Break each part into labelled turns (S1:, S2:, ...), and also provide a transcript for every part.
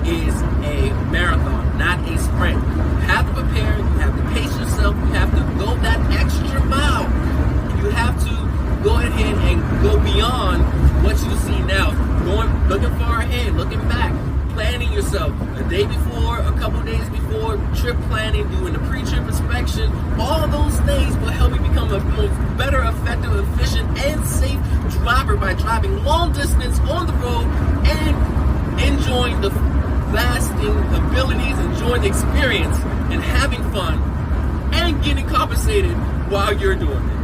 S1: is a marathon, not a sprint. You have to prepare, you have to pace yourself, you have to go that extra mile. You have to go ahead and go beyond what you see now. Looking far ahead, looking back, planning yourself a day before, a couple days before, trip planning, doing the pre-trip inspection. All those things will help you become a better, effective, efficient, and safe driver by driving long distance on the road and enjoying the lasting abilities, enjoying the experience, and having fun, and getting compensated while you're doing it.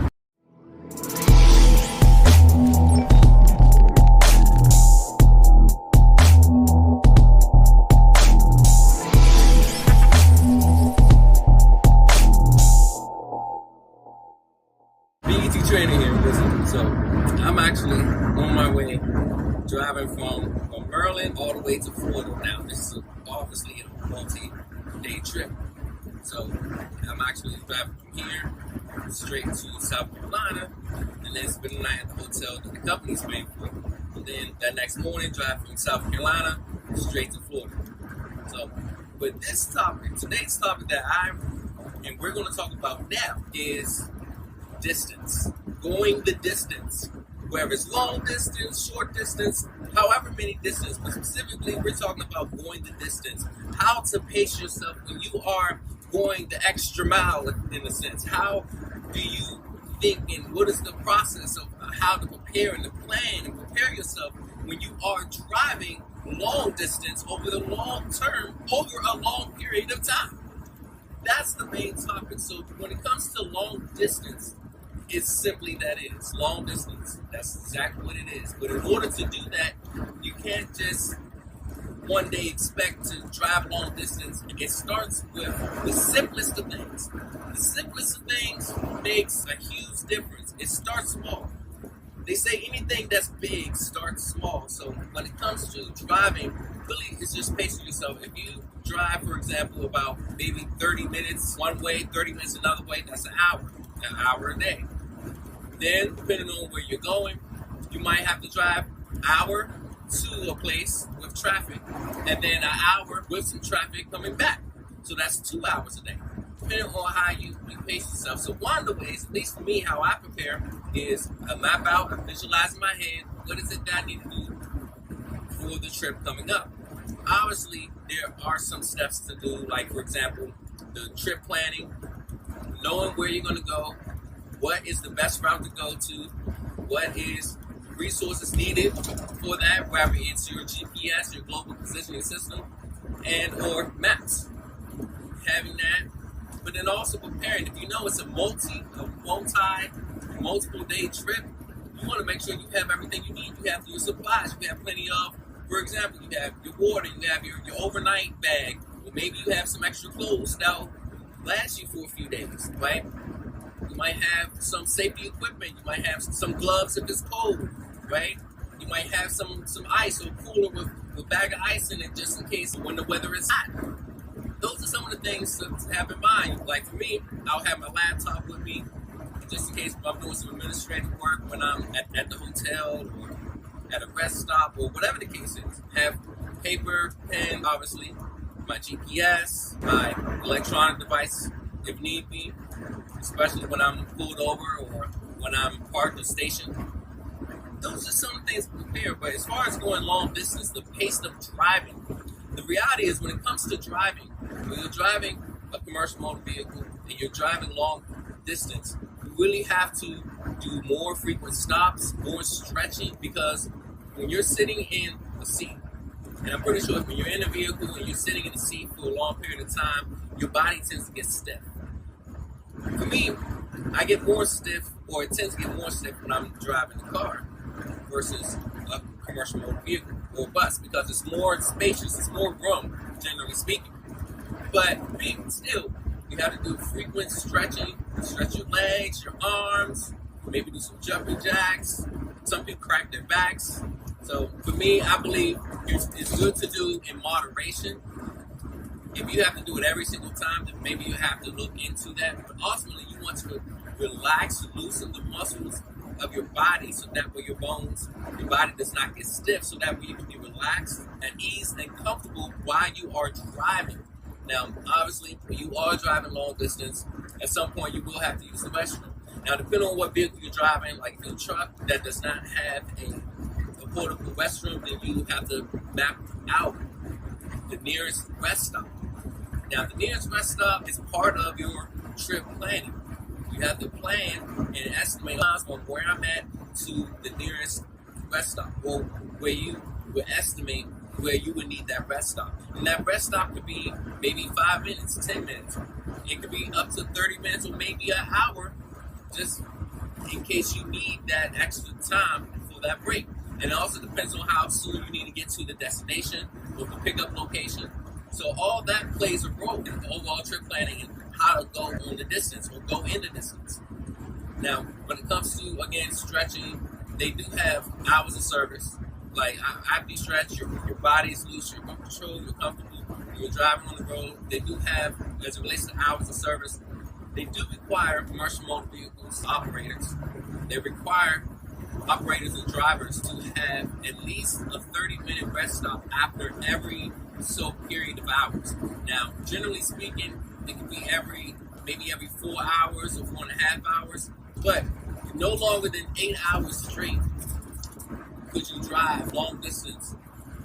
S1: Trainer here. Listen, so I'm actually on my way driving from Maryland all the way to Florida now. This is obviously a multi-day trip. So I'm actually driving from here straight to South Carolina and then spend the night at the hotel that the company's paying for. And then that next morning drive from South Carolina straight to Florida. So, but today's topic that we're going to talk about now is distance. Going the distance, whether it's long distance, short distance, however many distance, but specifically we're talking about going the distance. How to pace yourself when you are going the extra mile, in a sense. How do you think, and what is the process of how to prepare and to plan and prepare yourself when you are driving long distance over the long term, over a long period of time? That's the main topic. So when it comes to long distance, it's simply that it is long distance. That's exactly what it is. But in order to do that, you can't just one day expect to drive long distance. It starts with the simplest of things. The simplest of things makes a huge difference. It starts small. They say anything that's big starts small. So when it comes to driving, really it's just pacing yourself. If you drive, for example, about maybe 30 minutes one way, 30 minutes another way, that's an hour a day. Then, depending on where you're going, you might have to drive an hour to a place with traffic, and then an hour with some traffic coming back. So that's 2 hours a day, depending on how you pace yourself. So one of the ways, at least for me, how I prepare is I map out, I visualize in my head, what is it that I need to do for the trip coming up. Obviously, there are some steps to do, like, for example, the trip planning, knowing where you're going to go, what is the best route to go to, what is resources needed for that, whether it's your GPS, your global positioning system, and or maps. Having that, but then also preparing. If you know it's a multiple day trip, you want to make sure you have everything you need. You have your supplies. You have plenty of, for example, you have your water, you have your overnight bag, or maybe you have some extra clothes that'll last you for a few days, right? You might have some safety equipment. You might have some gloves if it's cold, right? You might have some ice or cooler with a bag of ice in it just in case when the weather is hot. Those are some of the things to have in mind. Like for me, I'll have my laptop with me just in case if I'm doing some administrative work when I'm at the hotel or at a rest stop or whatever the case is. Have paper, pen, obviously, my GPS, my electronic device if need be, especially when I'm pulled over or when I'm parked or stationed. Those are some things to prepare, but as far as going long distance, the pace of driving, the reality is when it comes to driving, when you're driving a commercial motor vehicle and you're driving long distance, you really have to do more frequent stops, more stretching, because when you're sitting in a seat, and I'm pretty sure when you're in a vehicle and you're sitting in a seat for a long period of time, your body tends to get stiff. For me, I get more stiff, or it tends to get more stiff when I'm driving the car versus a commercial motor vehicle or a bus, because it's more spacious, it's more room, generally speaking. But still, you have to do frequent stretching, stretch your legs, your arms, maybe do some jumping jacks. Some people crack their backs. So for me, I believe it's good to do in moderation. If you have to do it every single time, then maybe you have to look into that. But ultimately, you want to relax, loosen the muscles of your body so that way your bones, your body does not get stiff, so that way you can be relaxed at ease and comfortable while you are driving. Now, obviously, when you are driving long distance, at some point you will have to use the restroom. Now, depending on what vehicle you're driving, like if it's a truck that does not have a portable restroom, then you have to map out the nearest rest stop. Now, the nearest rest stop is part of your trip planning. You have to plan and estimate on where I'm at to the nearest rest stop, or where you would estimate where you would need that rest stop. And that rest stop could be maybe 5 minutes, 10 minutes. It could be up to 30 minutes or maybe an hour, just in case you need that extra time for that break. And it also depends on how soon you need to get to the destination or the pickup location. So all that plays a role in the overall trip planning and how to go on the distance or go in the distance. Now, when it comes to, again, stretching, they do have hours of service. Like, after you stretch, your body is loose, you're in control, you're comfortable, you're driving on the road. They do have, as it relates to hours of service, they do require commercial motor vehicles operators. They require operators and drivers to have at least a 30-minute rest stop after every period of hours. Now, generally speaking, it can be maybe every 4 hours or 4.5 hours, but no longer than 8 hours straight could you drive long distance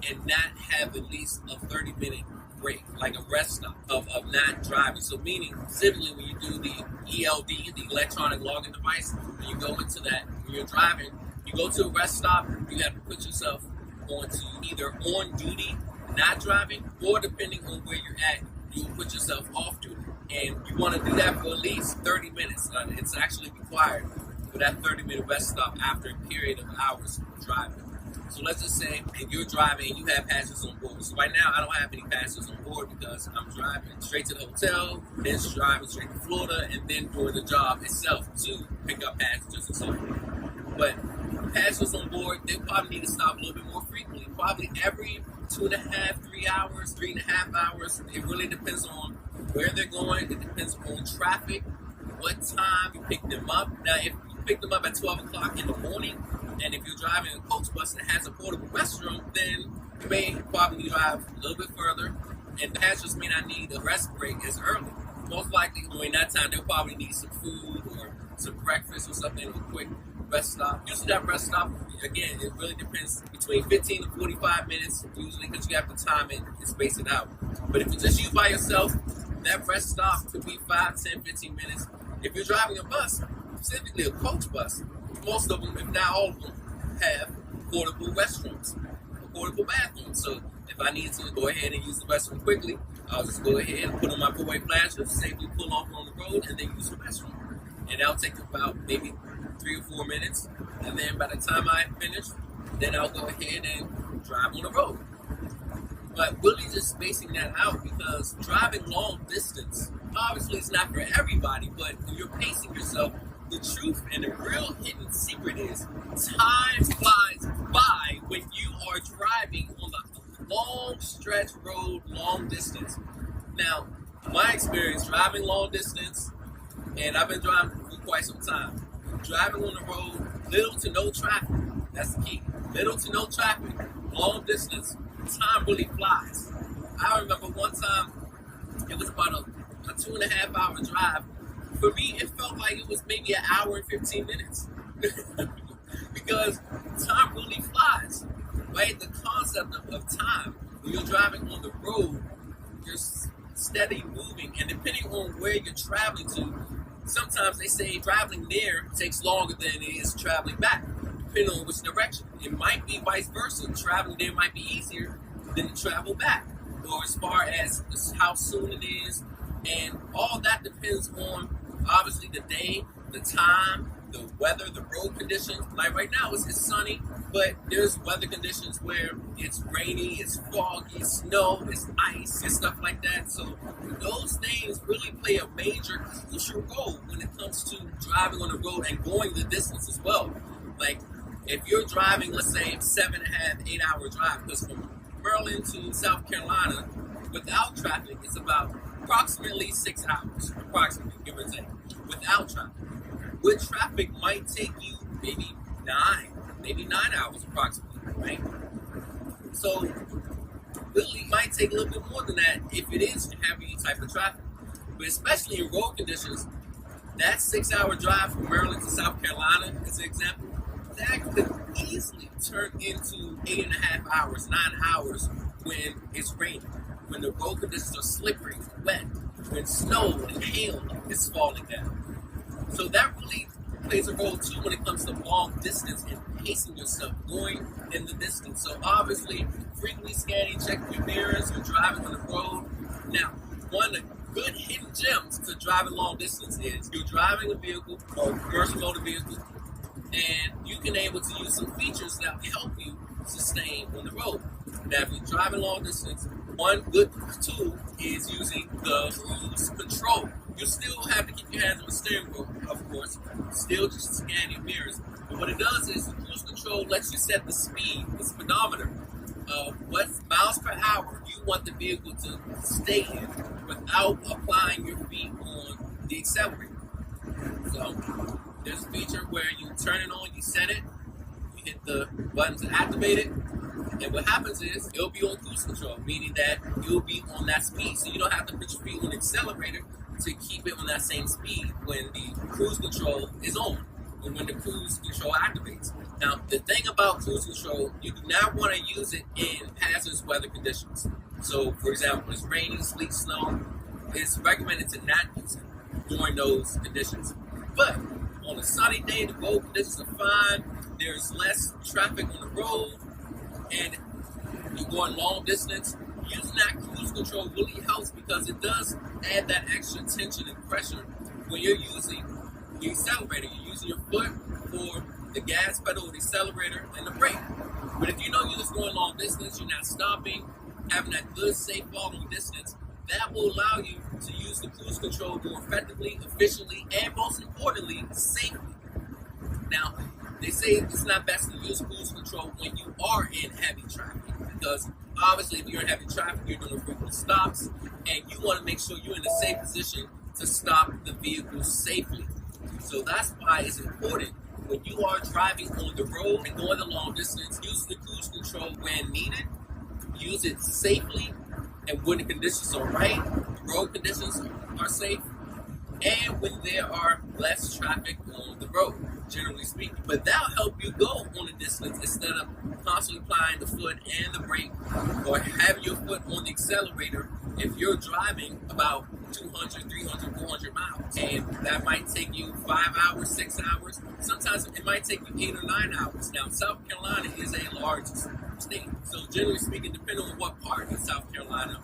S1: and not have at least a 30-minute break, like a rest stop of not driving. So meaning, specifically when you do the ELD, the electronic logging device, when you go into that, when you're driving, you go to a rest stop, you have to put yourself onto either on duty, not driving, or depending on where you're at, you put yourself off duty. And you want to do that for at least 30 minutes. It's actually required for that 30-minute rest stop after a period of hours of driving. So let's just say if you're driving and you have passengers on board. So right now I don't have any passengers on board because I'm driving straight to the hotel, then driving straight to Florida, and then doing the job itself to pick up passengers and so on. But passengers on board, they probably need to stop a little bit more frequently, probably every 2.5, 3 hours, 3.5 hours. It really depends on where they're going. It depends on traffic, what time you pick them up. Now, if you pick them up at 12 o'clock in the morning, and if you're driving a coach bus that has a portable restroom, then you may probably drive a little bit further, and the passengers may not need a rest break as early. Most likely, during that time, they'll probably need some food or some breakfast or something, a quick rest stop. Usually that rest stop, again, it really depends between 15 to 45 minutes, usually because you have to time it and space it out. But if it's just you by yourself, that rest stop could be 5, 10, 15 minutes. If you're driving a bus, specifically a coach bus, most of them, if not all of them, have portable restrooms, portable bathrooms. So if I need to go ahead and use the restroom quickly, I'll just go ahead and put on my four-way flashers, safely pull off on the road, and then use the restroom. And that'll take about maybe 3 or 4 minutes. And then by the time I finish, then I'll go ahead and drive on the road. But really just spacing that out, because driving long distance, obviously it's not for everybody, but when you're pacing yourself, the truth and the real hidden secret is time flies by when you are driving on the long stretch road, long distance. Now, my experience driving long distance, and I've been driving for quite some time, driving on the road, little to no traffic, that's the key, little to no traffic, long distance, time really flies. I remember one time, it was about a 2.5 hour drive. For me, it felt like it was maybe an hour and 15 minutes. Because time really flies, right? The concept of time, when you're driving on the road, you're steady moving, and depending on where you're traveling to, sometimes they say traveling there takes longer than it is traveling back, depending on which direction. It might be vice versa. Traveling there might be easier than to travel back, or as far as how soon it is, and all that depends on obviously the day, the time, the weather, the road conditions. Like right now, it's sunny, but there's weather conditions where it's rainy, it's foggy, it's snow, it's ice, and stuff like that. So those things really play a major crucial role when it comes to driving on the road and going the distance as well. Like if you're driving, let's say 7.5, 8 hour drive, because from Maryland to South Carolina, without traffic, it's about approximately 6 hours, approximately, give or take, without traffic. With traffic might take you maybe 9 hours approximately, right? So really might take a little bit more than that if it is heavy type of traffic. But especially in road conditions, that 6-hour drive from Maryland to South Carolina, as an example, that could easily turn into 8.5 hours, 9 hours when it's raining, when the road conditions are slippery, wet, when snow and hail is falling down. So that really plays a role too when it comes to long distance and pacing yourself, going in the distance. So obviously, frequently scanning, checking your mirrors when driving on the road. Now, one of the good hidden gems to driving long distance is you're driving a vehicle or a commercial motor vehicle, and you can able to use some features that help you sustain on the road. Now, if you're driving long distance, one good tool is using the cruise control. You still have to keep your hands on the steering wheel, of course, still just scan your mirrors. But what it does is the cruise control lets you set the speed, the speedometer, of what miles per hour you want the vehicle to stay in without applying your feet on the accelerator. So there's a feature where you turn it on, you set it, you hit the button to activate it, and what happens is it'll be on cruise control, meaning that you'll be on that speed. So you don't have to put your feet on the accelerator to keep it on that same speed when the cruise control is on and when the cruise control activates. Now, the thing about cruise control, you do not want to use it in hazardous weather conditions. So, for example, when it's raining, sleet, snow, it's recommended to not use it during those conditions. But on a sunny day, the road conditions are fine, there's less traffic on the road, and you're going long distance, using that cruise control really helps because it does add that extra tension and pressure when you're using the accelerator. You're using your foot for the gas pedal, the accelerator, and the brake. But if you know you're just going long distance, you're not stopping, having that good, safe following distance, that will allow you to use the cruise control more effectively, efficiently, and most importantly, safely. Now, they say it's not best to use cruise control when you are in heavy traffic because obviously if you're in heavy traffic, you're doing frequent stops and you want to make sure you're in a safe position to stop the vehicle safely. So that's why it's important when you are driving on the road and going the long distance, use the cruise control when needed, use it safely and when the conditions are right, the road conditions are safe, and when there are less traffic on the road, generally speaking. But that'll help you go on a distance instead of constantly applying the foot and the brake or having your foot on the accelerator if you're driving about 200, 300, 400 miles. And that might take you 5 hours, 6 hours. Sometimes it might take you 8 or 9 hours. Now, South Carolina is a large state. So generally speaking, depending on what part of South Carolina,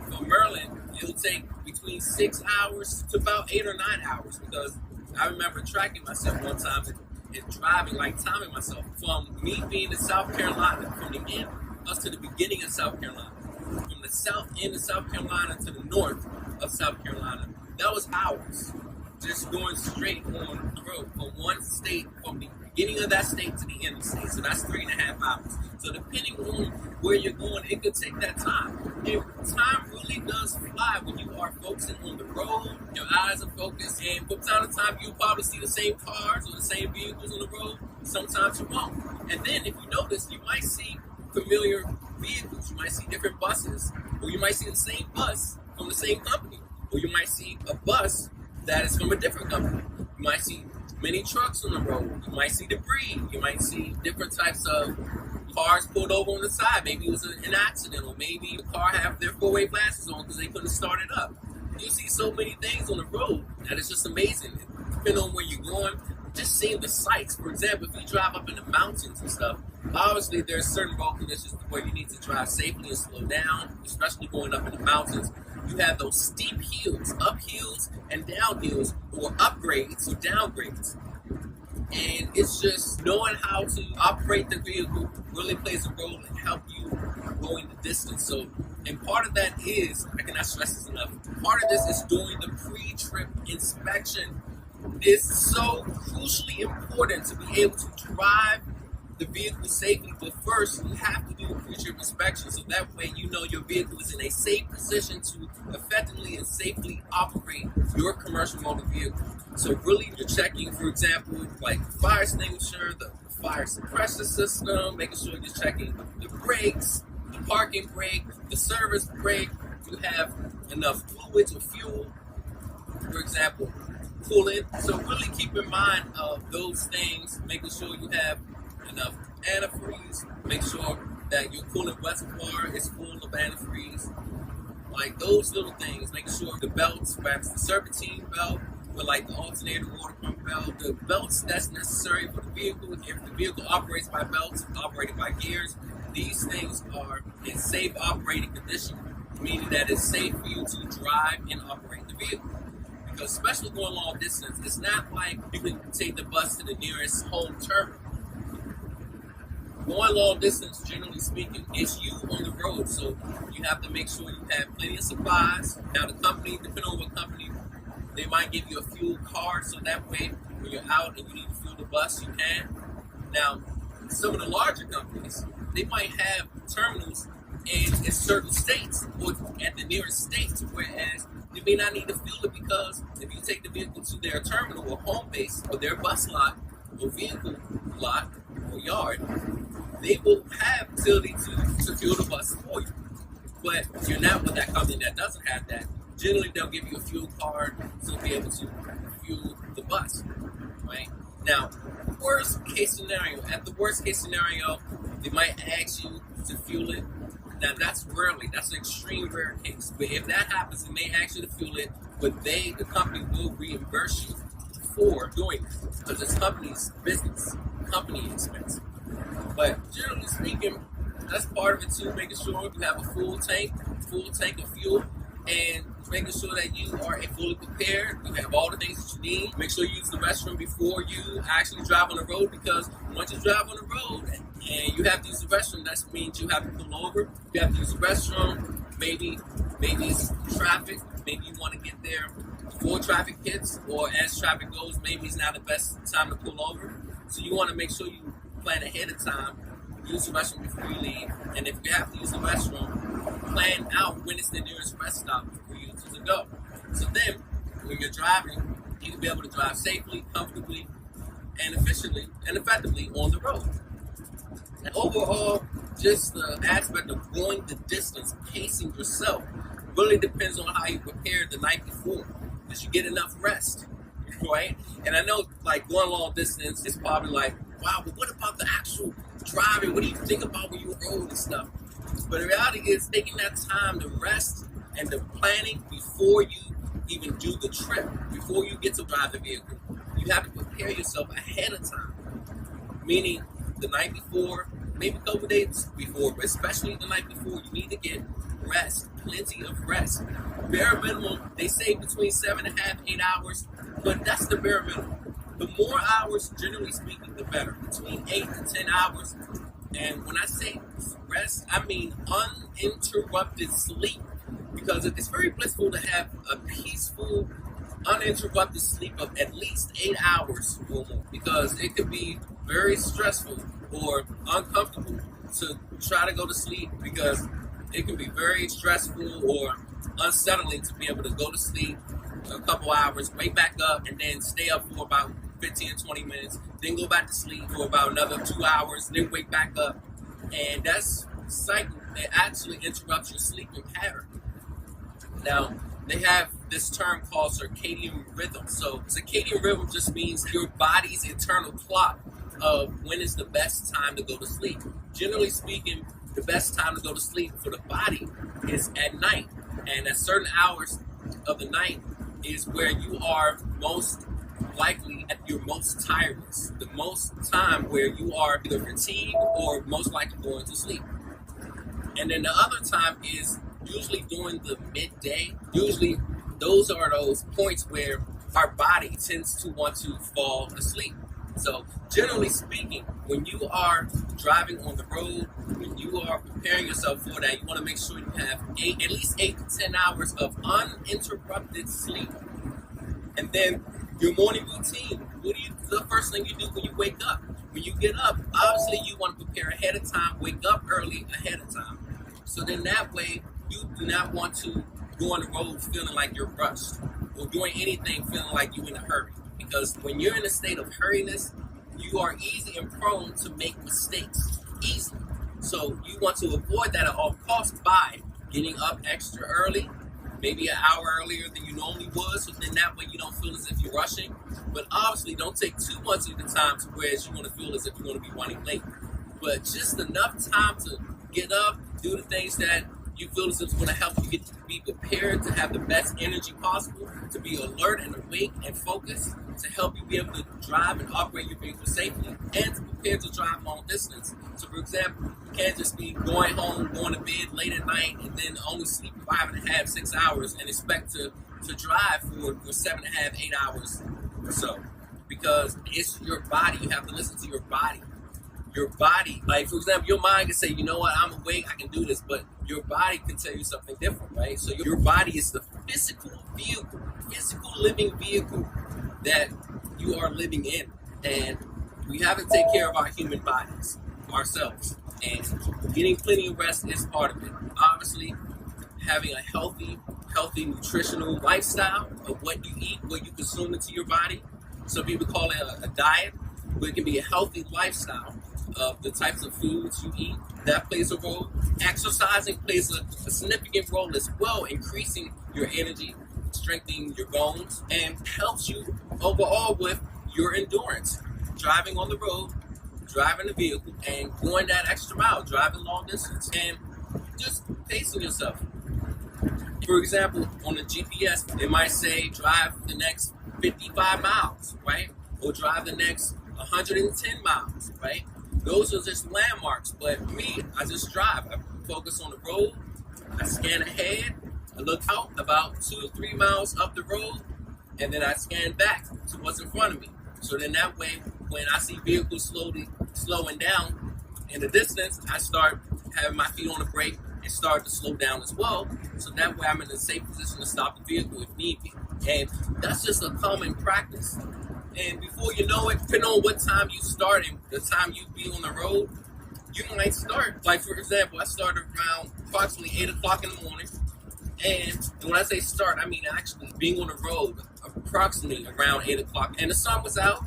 S1: from Maryland, it'll take between 6 hours to about 8 or 9 hours because I remember tracking myself one time and driving, like timing myself from me being in South Carolina, from the end us to the beginning of South Carolina, from the south end of South Carolina to the north of South Carolina. That was hours, just going straight on the road from one state, from the beginning of that state to the end of the state. So that's 3.5 hours. So depending on where you're going, it could take that time. And time really does fly when you are focusing on the road. Your eyes are focused, and from time to time, you'll probably see the same cars or the same vehicles on the road. Sometimes you won't. And then if you notice, you might see familiar vehicles. You might see different buses, or you might see the same bus from the same company, or you might see a bus that is from a different company. You might see many trucks on the road. You might see debris. You might see different types of cars pulled over on the side. Maybe it was an accident, or maybe the car have their four-way glasses on because they couldn't start it up. You see so many things on the road that it's just amazing. Depending on where you're going, just seeing the sights. For example, if you drive up in the mountains and stuff, obviously there's certain road conditions where you need to drive safely and slow down, especially going up in the mountains. You have those steep hills, up hills and down hills, or upgrades or downgrades. And it's just knowing how to operate the vehicle really plays a role in help you going the distance. So, and part of that is, I cannot stress this enough, part of this is doing the pre-trip inspection. It's so crucially important to be able to drive the vehicle safely, but first you have to do a pre-trip inspection so that way you know your vehicle is in a safe position to effectively and safely operate your commercial motor vehicle. So really you're checking, for example, like the fire extinguisher, the fire suppressor system, making sure you're checking the brakes, the parking brake, the service brake, you have enough fluids or fuel, for example, coolant. So really keep in mind of those things, making sure you have enough antifreeze, make sure that your coolant reservoir is full of antifreeze. Like those little things, making sure the belts, perhaps the serpentine belt, with like the alternator water pump belt, the belts that's necessary for the vehicle. If the vehicle operates by belts, operated by gears, these things are in safe operating condition, meaning that it's safe for you to drive and operate the vehicle. Because especially going long distance, it's not like you can take the bus to the nearest home terminal. Going long distance, generally speaking, is you on the road, so you have to make sure you have plenty of supplies. Now the company, depending on what company, they might give you a fuel card, so that way when you're out and you need to fuel the bus, you can. Now, some of the larger companies, they might have terminals in certain states or at the nearest states, whereas they may not need to fuel it because if you take the vehicle to their terminal or home base or their bus lot or vehicle lot or yard, they will have facility to fuel the bus for you. But you're not with that company that doesn't have that. Generally, they'll give you a fuel card to be able to fuel the bus, right? Now, worst case scenario, at the worst case scenario, they might ask you to fuel it. Now, that's rarely, that's an extreme rare case. But if that happens, they may ask you to fuel it, but the company will reimburse you for doing it because it's company's business, company expense. But generally speaking, that's part of it too, making sure you have a full tank of fuel, and making sure that you are fully prepared. You have all the things that you need. Make sure you use the restroom before you actually drive on the road, because once you drive on the road and you have to use the restroom, that means you have to pull over. You have to use the restroom. Maybe it's traffic. Maybe you want to get there before traffic hits, or as traffic goes, maybe it's not the best time to pull over. So you want to make sure you plan ahead of time. Use the restroom before you leave, and if you have to use the restroom, plan out when it's the nearest rest stop for you to go. So then, when you're driving, you can be able to drive safely, comfortably, and efficiently and effectively on the road. And overall, just the aspect of going the distance, pacing yourself, really depends on how you prepared the night before. Did you get enough rest? Right? And I know, like, going long distance is probably like, wow, but what about the actual driving? What do you think about when you road and stuff? But the reality is taking that time to rest and the planning before you even do the trip, before you get to drive the vehicle. You have to prepare yourself ahead of time. Meaning the night before, maybe a couple days before, but especially the night before, you need to get rest, plenty of rest. Bare minimum, they say between 7.5, 8 hours, but that's the bare minimum. The more hours, generally speaking, the better. Between 8 to 10 hours. And when I say rest, I mean uninterrupted sleep. Because it's very blissful to have a peaceful, uninterrupted sleep of at least 8 hours or more. Because it could be very stressful or uncomfortable to try to go to sleep, because it can be very stressful or unsettling to be able to go to sleep a couple hours, wake back up, and then stay up for about 15 or 20 minutes, then go back to sleep for about another 2 hours, then wake back up. And that's a cycle that actually interrupts your sleeping pattern. Now, they have this term called circadian rhythm. So circadian rhythm just means your body's internal clock of when is the best time to go to sleep. Generally speaking, the best time to go to sleep for the body is at night. And at certain hours of the night is where you are most likely at your most tiredness, the most time where you are either fatigued or most likely going to sleep. And then the other time is usually during the midday. Usually those are those points where our body tends to want to fall asleep. So generally speaking, when you are driving on the road, when you are preparing yourself for that, you want to make sure you have at least 8 to 10 hours of uninterrupted sleep. And then your morning routine. The first thing you do when you wake up? When you get up, obviously you want to prepare ahead of time, wake up early ahead of time. So then that way, you do not want to go on the road feeling like you're rushed or doing anything feeling like you're in a hurry. Because when you're in a state of hurriness, you are easy and prone to make mistakes easily. So you want to avoid that at all costs by getting up extra early, maybe an hour earlier than you normally would, so then that way you don't feel as if you're rushing. But obviously don't take too much of the time to whereas you want to feel as if you're going to be running late. But just enough time to get up, do the things that you feel as if it's going to help you get to be prepared to have the best energy possible, to be alert and awake and focused, to help you be able to drive and operate your vehicle safely, and to prepare to drive long distance. So for example, you can't just be going home, going to bed late at night, and then only sleep 5.5, 6 hours and expect to drive for 7.5, 8 hours or so. Because it's your body. You have to listen to your body. Your body, like for example, your mind can say, you know what, I'm awake, I can do this, but your body can tell you something different, right? So your body is the physical vehicle, physical living vehicle that you are living in. And we have to take care of our human bodies ourselves. And getting plenty of rest is part of it. Obviously, having a healthy nutritional lifestyle of what you eat, what you consume into your body. Some people call it a diet, but it can be a healthy lifestyle of the types of foods you eat. That plays a role. Exercising plays a significant role as well, increasing your energy, strengthening your bones, and helps you overall with your endurance. Driving on the road, driving the vehicle, and going that extra mile, driving long distance, and just pacing yourself. For example, on the GPS, it might say drive the next 55 miles, right? Or drive the next 110 miles, right? Those are just landmarks, but for me, I just drive. I focus on the road, I scan ahead, I look out about 2 or 3 miles up the road, and then I scan back to what's in front of me. So then that way, when I see vehicles slowing down in the distance, I start having my feet on the brake and start to slow down as well. So that way I'm in a safe position to stop the vehicle if need be. And that's just a common practice. And before you know it, depending on what time you start and the time you be on the road, you might start. Like for example, I started around approximately 8 o'clock in the morning. And when I say start, I mean actually being on the road approximately around 8 o'clock. And the sun was out.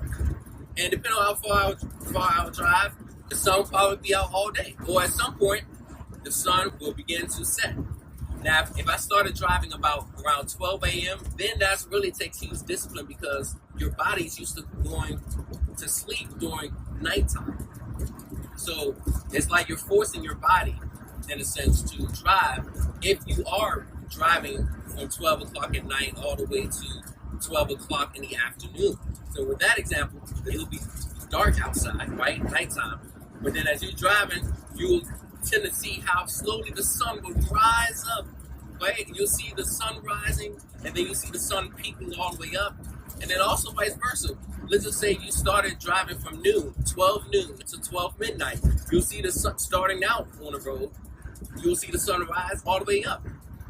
S1: And depending on how far I would drive, the sun will probably be out all day. Or at some point, the sun will begin to set. Now, if I started driving about around 12 a.m., then that's really takes huge discipline because your body's used to going to sleep during nighttime. So it's like you're forcing your body, in a sense, to drive if you are driving from 12 o'clock at night all the way to 12 o'clock in the afternoon. So with that example, it'll be dark outside, right? Nighttime. But then as you're driving, you'll tend to see how slowly the sun will rise up, right? You'll see the sun rising, and then you see the sun peaking all the way up, and then also vice versa. Let's just say you started driving from 12 noon to 12 midnight. You'll see the sun starting out on the road. You'll see the sun rise all the way up.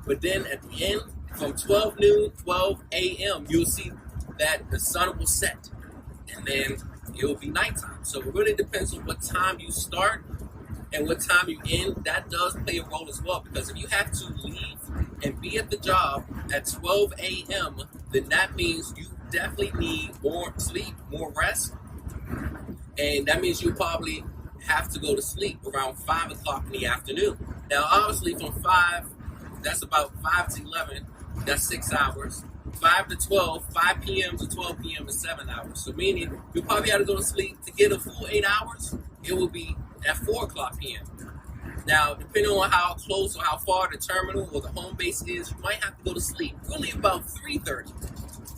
S1: But then at the end, from 12 noon, 12 a.m., you'll see that the sun will set, and then it will be nighttime. So it really depends on what time you start and what time you end. That does play a role as well, because if you have to leave and be at the job at 12 a.m., then that means you definitely need more sleep, more rest, and that means you probably have to go to sleep around 5 o'clock in the afternoon. Now, obviously, from 5, that's about 5 to 11, that's 6 hours. 5 to 12, 5 p.m. to 12 p.m. is 7 hours. So meaning you probably have to go to sleep to get a full 8 hours. It will be at 4 o'clock p.m. Now, depending on how close or how far the terminal or the home base is, you might have to go to sleep really about 3:30.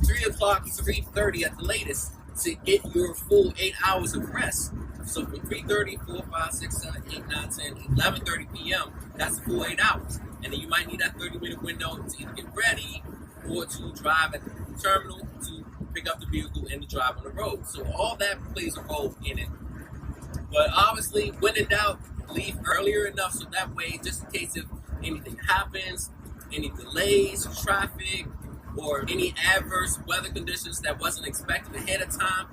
S1: 3 o'clock, 3:30 at the latest to get your full 8 hours of rest. So from 3:30, 4, 5, 6, 7, 8, 9, 10, 11:30 p.m., that's the full 8 hours. And then you might need that 30-minute window to either get ready or to drive at the terminal to pick up the vehicle and to drive on the road. So all that plays a role in it. But obviously, when in doubt, leave earlier enough so that way, just in case if anything happens, any delays, traffic, or any adverse weather conditions that wasn't expected ahead of time,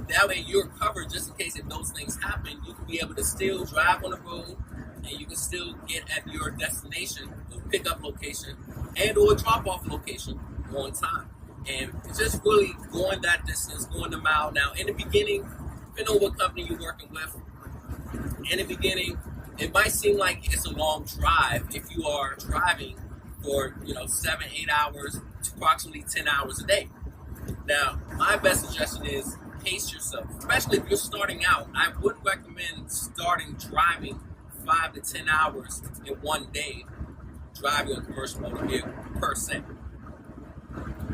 S1: that way you're covered just in case if those things happen. You can be able to still drive on the road and you can still get at your destination or pickup location and or drop off location on time. And it's just really going that distance, going the mile. Now, in the beginning, depending on what company you're working with, in the beginning, it might seem like it's a long drive if you are driving for 7, 8 hours to approximately 10 hours a day. Now, my best suggestion is pace yourself, especially if you're starting out. I wouldn't recommend starting driving 5 to 10 hours in one day driving a commercial motor vehicle per se.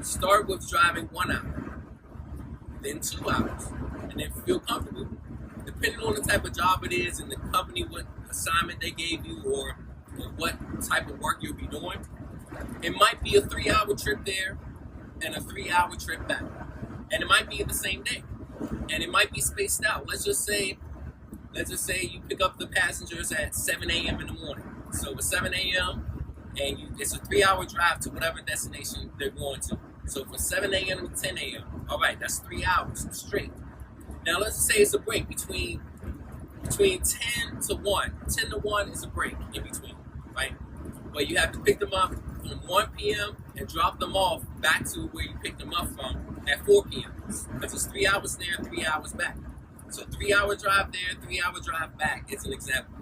S1: Start with driving 1 hour, then 2 hours, and then feel comfortable. Depending on the type of job it is and the company, what assignment they gave you, or what type of work you'll be doing, it might be a 3-hour trip there and a 3-hour trip back. And it might be the same day. And it might be spaced out. Let's just say you pick up the passengers at 7 a.m. in the morning. So at 7 a.m. and it's a 3-hour drive to whatever destination they're going to. So from 7 a.m. to 10 a.m. All right, that's 3 hours straight. Now let's say it's a break between 10 to 1. 10 to 1 is a break in between, right? But you have to pick them up from 1 p.m. and drop them off back to where you picked them up from at 4 p.m. Because it's 3 hours there, 3 hours back. So 3-hour drive there, 3-hour drive back is an example.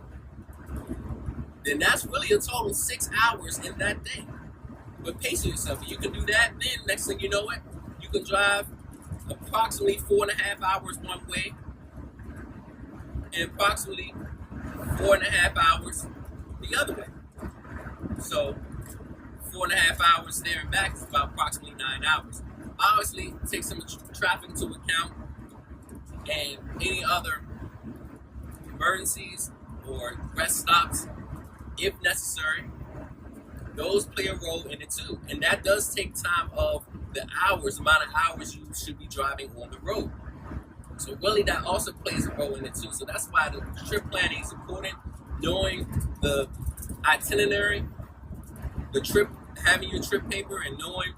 S1: Then that's really a total 6 hours in that day. But pacing yourself, you can do that. Then next thing you know it, you can drive approximately 4.5 hours one way and approximately 4.5 hours the other way. So 4.5 hours there and back is about approximately 9 hours. Obviously, take some traffic into account and any other emergencies or rest stops, if necessary. Those play a role in it too. And that does take time of the amount of hours you should be driving on the road. So really that also plays a role in it too. So that's why the trip planning is important. Knowing the itinerary, the trip, having your trip paper and knowing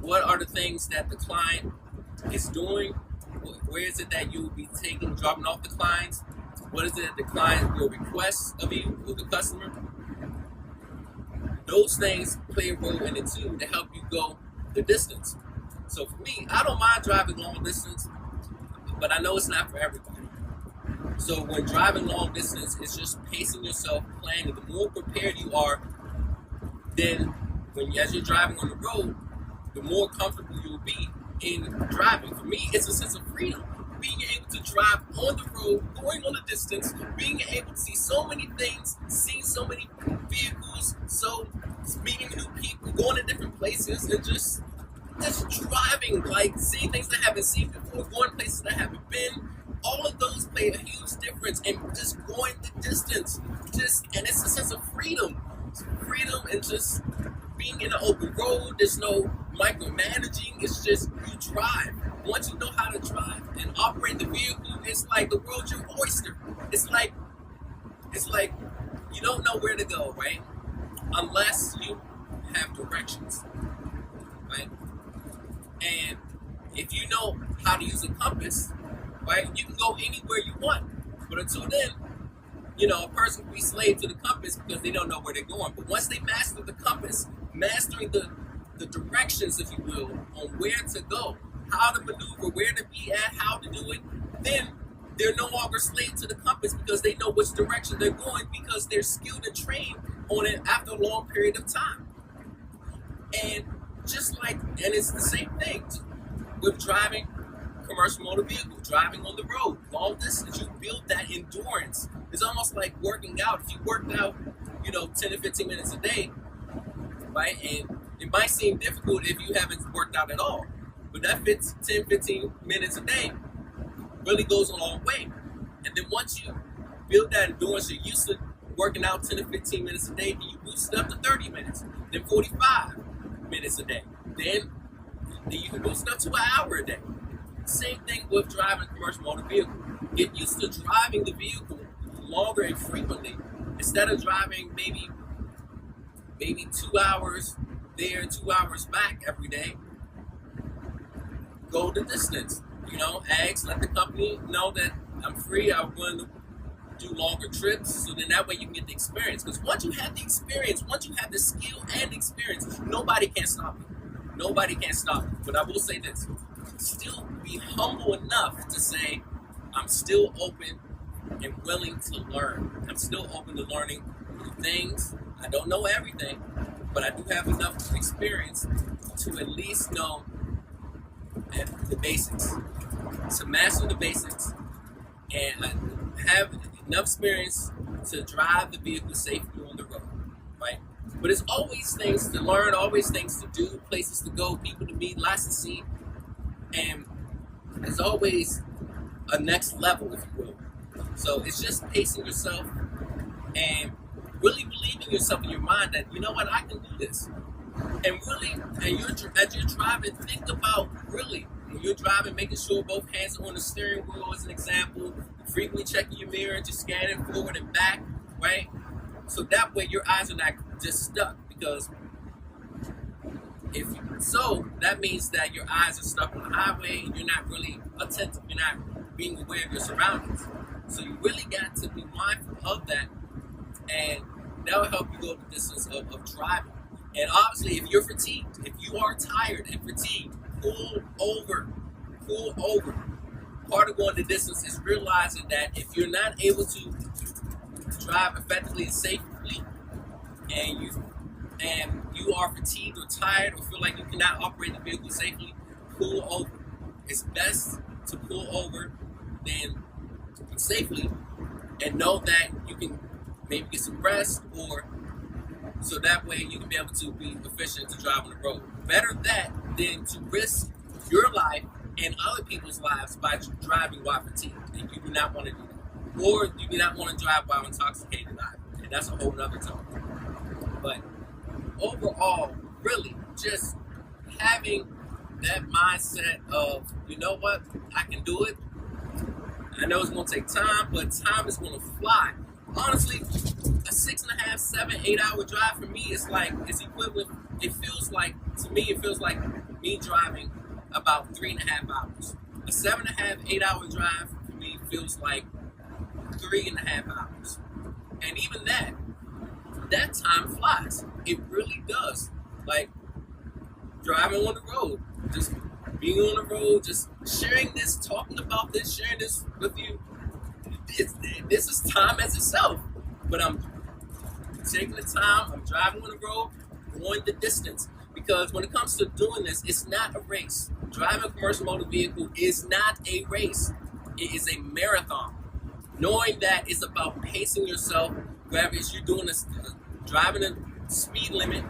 S1: what are the things that the client is doing, where is it that you will be dropping off the clients, what is it that the client will request of you, or the customer. Those things play a role in it too to help you go the distance. So for me, I don't mind driving long distance, but I know it's not for everybody. So when driving long distance, it's just pacing yourself, planning. The more prepared you are, then as you're driving on the road, the more comfortable you'll be in driving. For me, it's a sense of freedom. Being able to drive on the road, going on a distance, being able to see so many things, seeing so many vehicles, meeting new people, going to different places, and just driving, like seeing things I haven't seen before, going places I haven't been. All of those play a huge difference in just going the distance. And it's a sense of freedom. Freedom and just being in an open road. There's no micromanaging. It's just you drive. Once you know how to drive and operate the vehicle, it's like the world's your oyster. It's like you don't know where to go, right? Unless you have directions, right? And if you know how to use a compass, right, you can go anywhere you want. But until then, a person can be slave to the compass because they don't know where they're going. But once they master the compass, mastering the directions, if you will, on where to go, how to maneuver, where to be at, how to do it, then they're no longer slave to the compass because they know which direction they're going because they're skilled and trained on it after a long period of time. And it's the same thing with driving commercial motor vehicle, driving on the road, long distance. You build that endurance. It's almost like working out. If you worked out, 10 to 15 minutes a day, right? And it might seem difficult if you haven't worked out at all. But that 10, 15 minutes a day really goes a long way. And then once you build that endurance, you're used to working out 10 to 15 minutes a day, then you boost it up to 30 minutes, then 45 minutes a day. Then you can boost it up to an hour a day. Same thing with driving a commercial motor vehicle. Get used to driving the vehicle longer and frequently. Instead of driving maybe 2 hours there, 2 hours back every day, go the distance. Let the company know that I'm free. I'm willing to do longer trips. So then that way you can get the experience. Because once you have the experience, once you have the skill and experience, nobody can stop you. Nobody can stop you. But I will say this. Still be humble enough to say, I'm still open and willing to learn. I'm still open to learning new things. I don't know everything, but I do have enough experience to at least know the basics, to master the basics, and I have enough experience to drive the vehicle safely on the road, right? But there's always things to learn, always things to do, places to go, people to meet, lots to see, and there's always a next level, if you will. So it's just pacing yourself and really believing yourself in your mind that, you know what, I can do this. And really, as you're driving, think about really, when you're driving, making sure both hands are on the steering wheel as an example, frequently checking your mirror, just scanning forward and back, right? So that way your eyes are not just stuck, because that means that your eyes are stuck on the highway and you're not really attentive, you're not being aware of your surroundings. So you really got to be mindful of that, and that will help you go the distance of driving. And obviously, if you're fatigued, if you are tired and fatigued, pull over. Part of going the distance is realizing that if you're not able to drive effectively and safely, and you are fatigued or tired or feel like you cannot operate the vehicle safely, pull over. It's best to pull over than safely, and know that you can maybe get some rest, or so that way you can be able to be efficient to drive on the road. Better that than to risk your life and other people's lives by driving while fatigued. And you do not want to do that. Or you do not want to drive while intoxicated either. And that's a whole other topic. But overall, really just having that mindset of, you know what, I can do it. I know it's going to take time, but time is going to fly. Honestly, a 6.5, 7, 8 hour drive for me is like, it's equivalent. It feels like me driving about 3.5 hours. A 7.5, 8 hour drive for me feels like 3.5 hours. And even that time flies. It really does. Like driving on the road, just being on the road, just sharing this, talking about this, sharing this with you. This is time as itself, but I'm taking the time, I'm driving on the road, going the distance, because when it comes to doing this, it's not a race. Driving a commercial motor vehicle is not a race. It is a marathon. Knowing that it's about pacing yourself, whether it's you're doing this, driving a speed limit,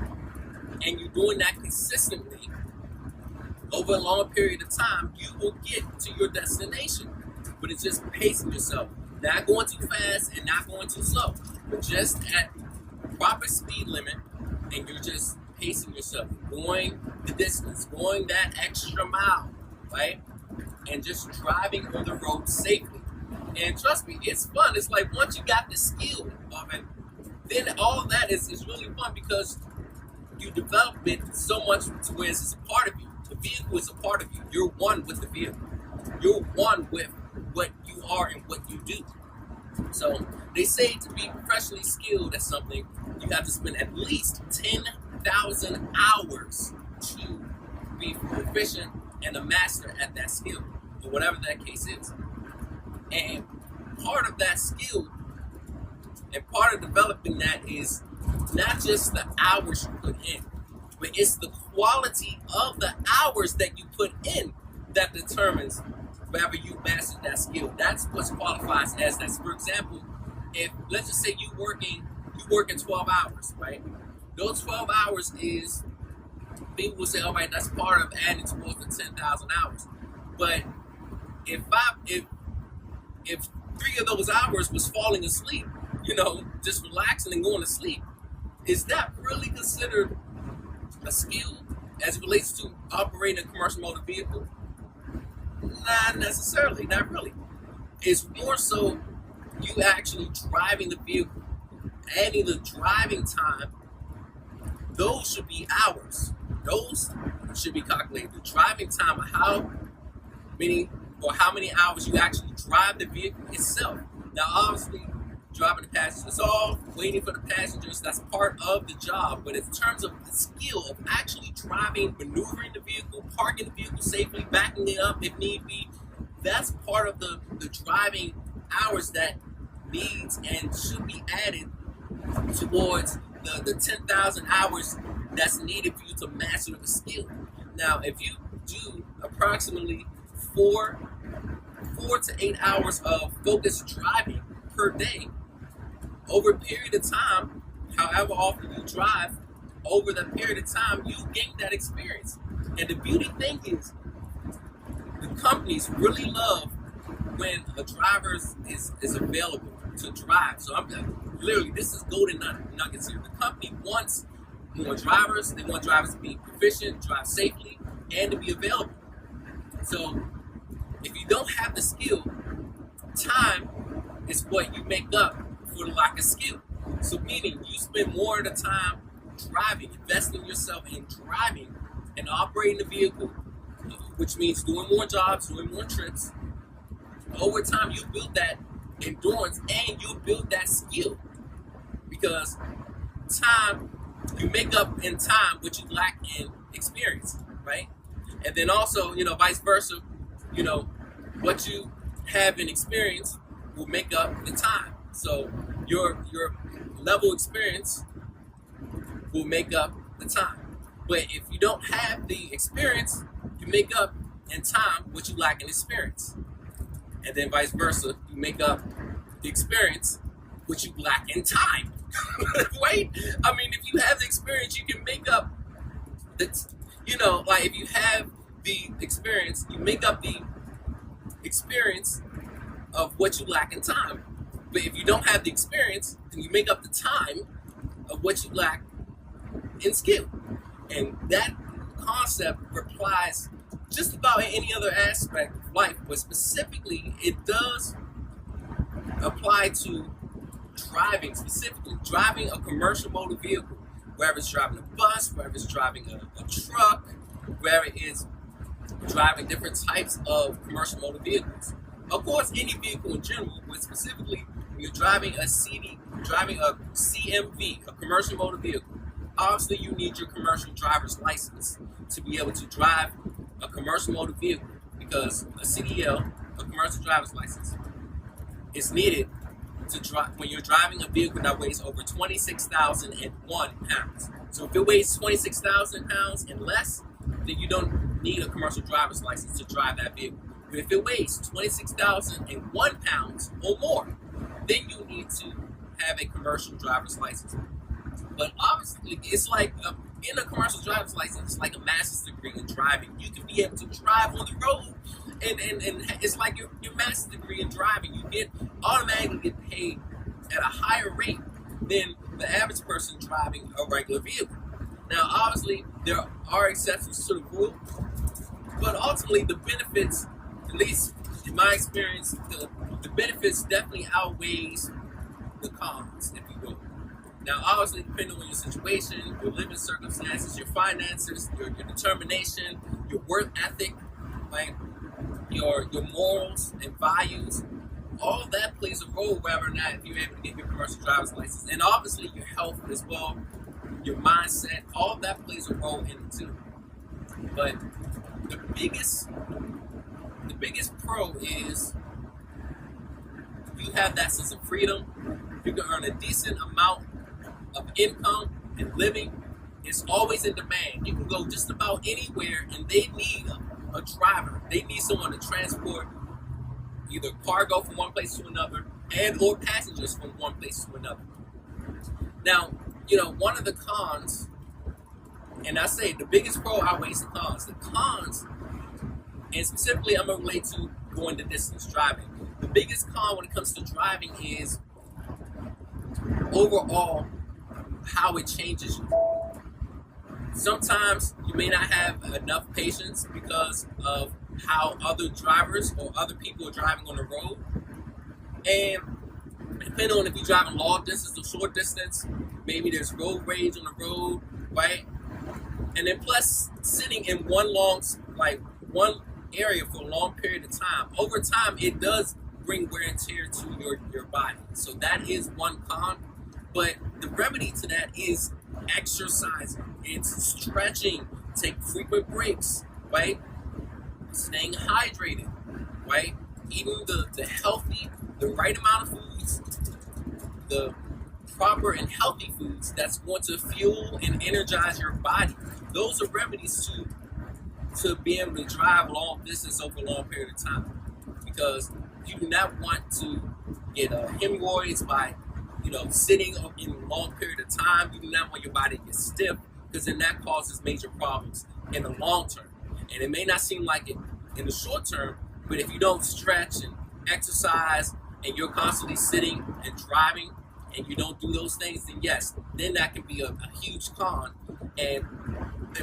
S1: and you're doing that consistently over a long period of time, you will get to your destination. But it's just pacing yourself. Not going too fast and not going too slow, but just at proper speed limit, and you're just pacing yourself, going the distance, going that extra mile, right? And just driving on the road safely. And trust me, it's fun. It's like once you got the skill of it, then all of that is really fun, because you develop it so much to where it's a part of you. The vehicle is a part of you. You're one with the vehicle. You're one with what you are and what you do. So they say to be professionally skilled at something, you have to spend at least 10,000 hours to be proficient and a master at that skill, or whatever that case is. And part of that skill and part of developing that is not just the hours you put in, but it's the quality of the hours that you put in that determines whether you master that skill. That's what qualifies as that. For example, if let's just say you working 12 hours, right? Those 12 hours is, people will say, all right, that's part of adding towards the 10,000 hours. But if 3 of those hours was falling asleep, just relaxing and going to sleep, is that really considered a skill as it relates to operating a commercial motor vehicle? Not necessarily, not really. It's more so you actually driving the vehicle, adding the driving time. Those should be hours. Those should be calculated. The driving time of how many hours you actually drive the vehicle itself. Now, obviously, driving the passengers, it's all waiting for the passengers. That's part of the job. But in terms of the skill of actually driving, maneuvering the vehicle, parking the vehicle safely, backing it up if need be, that's part of the driving hours that needs and should be added towards the 10,000 hours that's needed for you to master the skill. Now, if you do approximately 4 to 8 hours of focused driving per day, over a period of time, however often you drive, over that period of time, you gain that experience. And the beauty thing is, the companies really love when a driver is available to drive. So I'm literally, this is golden nuggets here. The company wants more drivers. They want drivers to be proficient, drive safely, and to be available. So if you don't have the skill, time is what you make up for the lack of skill. So meaning you spend more of the time driving, investing yourself in driving and operating the vehicle, which means doing more jobs, doing more trips. Over time, you build that endurance and you build that skill, because time, you make up in time what you lack in experience, right? And then also, vice versa, what you have in experience will make up the time. So your level of experience will make up the time. But if you don't have the experience, you make up in time what you lack in experience. And then vice versa, you make up the experience what you lack in time. Right? I mean, if you have the experience, you can make up the, if you have the experience, you make up the experience of what you lack in time. But if you don't have the experience, then you make up the time of what you lack in skill. And that concept applies just about in any other aspect of life, but specifically it does apply to driving, specifically driving a commercial motor vehicle, whether it's driving a bus, whether it's driving a truck, whether it's driving different types of commercial motor vehicles. Of course, any vehicle in general, but specifically when you're driving a CMV, a commercial motor vehicle, obviously you need your commercial driver's license to be able to drive a commercial motor vehicle, because a CDL, a commercial driver's license, is needed to drive when you're driving a vehicle that weighs over 26,001 pounds. So if it weighs 26,000 pounds and less, then you don't need a commercial driver's license to drive that vehicle. But if it weighs 26,001 pounds or more, then you need to have a commercial driver's license. But obviously, it's like in a commercial driver's license, it's like a master's degree in driving. You can be able to drive on the road, and it's like your master's degree in driving. You automatically get paid at a higher rate than the average person driving a regular vehicle. Now, obviously, there are exceptions to the rule, but ultimately, the benefits, at least in my experience, the benefits definitely outweighs the cons, if you will. Now, obviously, depending on your situation, your living circumstances, your finances, your determination, your work ethic, like your morals and values, all of that plays a role whether or not if you're able to get your commercial driver's license. And obviously, your health as well, your mindset, all of that plays a role in it too. But the biggest pro is you have that sense of freedom. You can earn a decent amount of income and living. It's always in demand. You can go just about anywhere and they need a driver. They need someone to transport either cargo from one place to another and or passengers from one place to another. Now, one of the cons, and I say the biggest pro outweighs the cons. The cons, and specifically I'm going to relate to going the distance, driving. The biggest con when it comes to driving is overall how it changes you. Sometimes you may not have enough patience because of how other drivers or other people are driving on the road. And depending on if you're driving long distance or short distance, maybe there's road rage on the road, right? And then plus sitting in one area for a long period of time, over time it does bring wear and tear to your body. So that is one con. But the remedy to that is exercising. It's stretching, take frequent breaks, right? Staying hydrated, right? Eating the healthy, the right amount of foods the proper and healthy foods that's going to fuel and energize your body. Those are remedies to be able to drive long distance over a long period of time, because you do not want to get hemorrhoids by sitting in a long period of time. You do not want your body to get stiff, because then that causes major problems in the long term. And it may not seem like it in the short term, but if you don't stretch and exercise and you're constantly sitting and driving and you don't do those things, then yes, then that can be a huge con and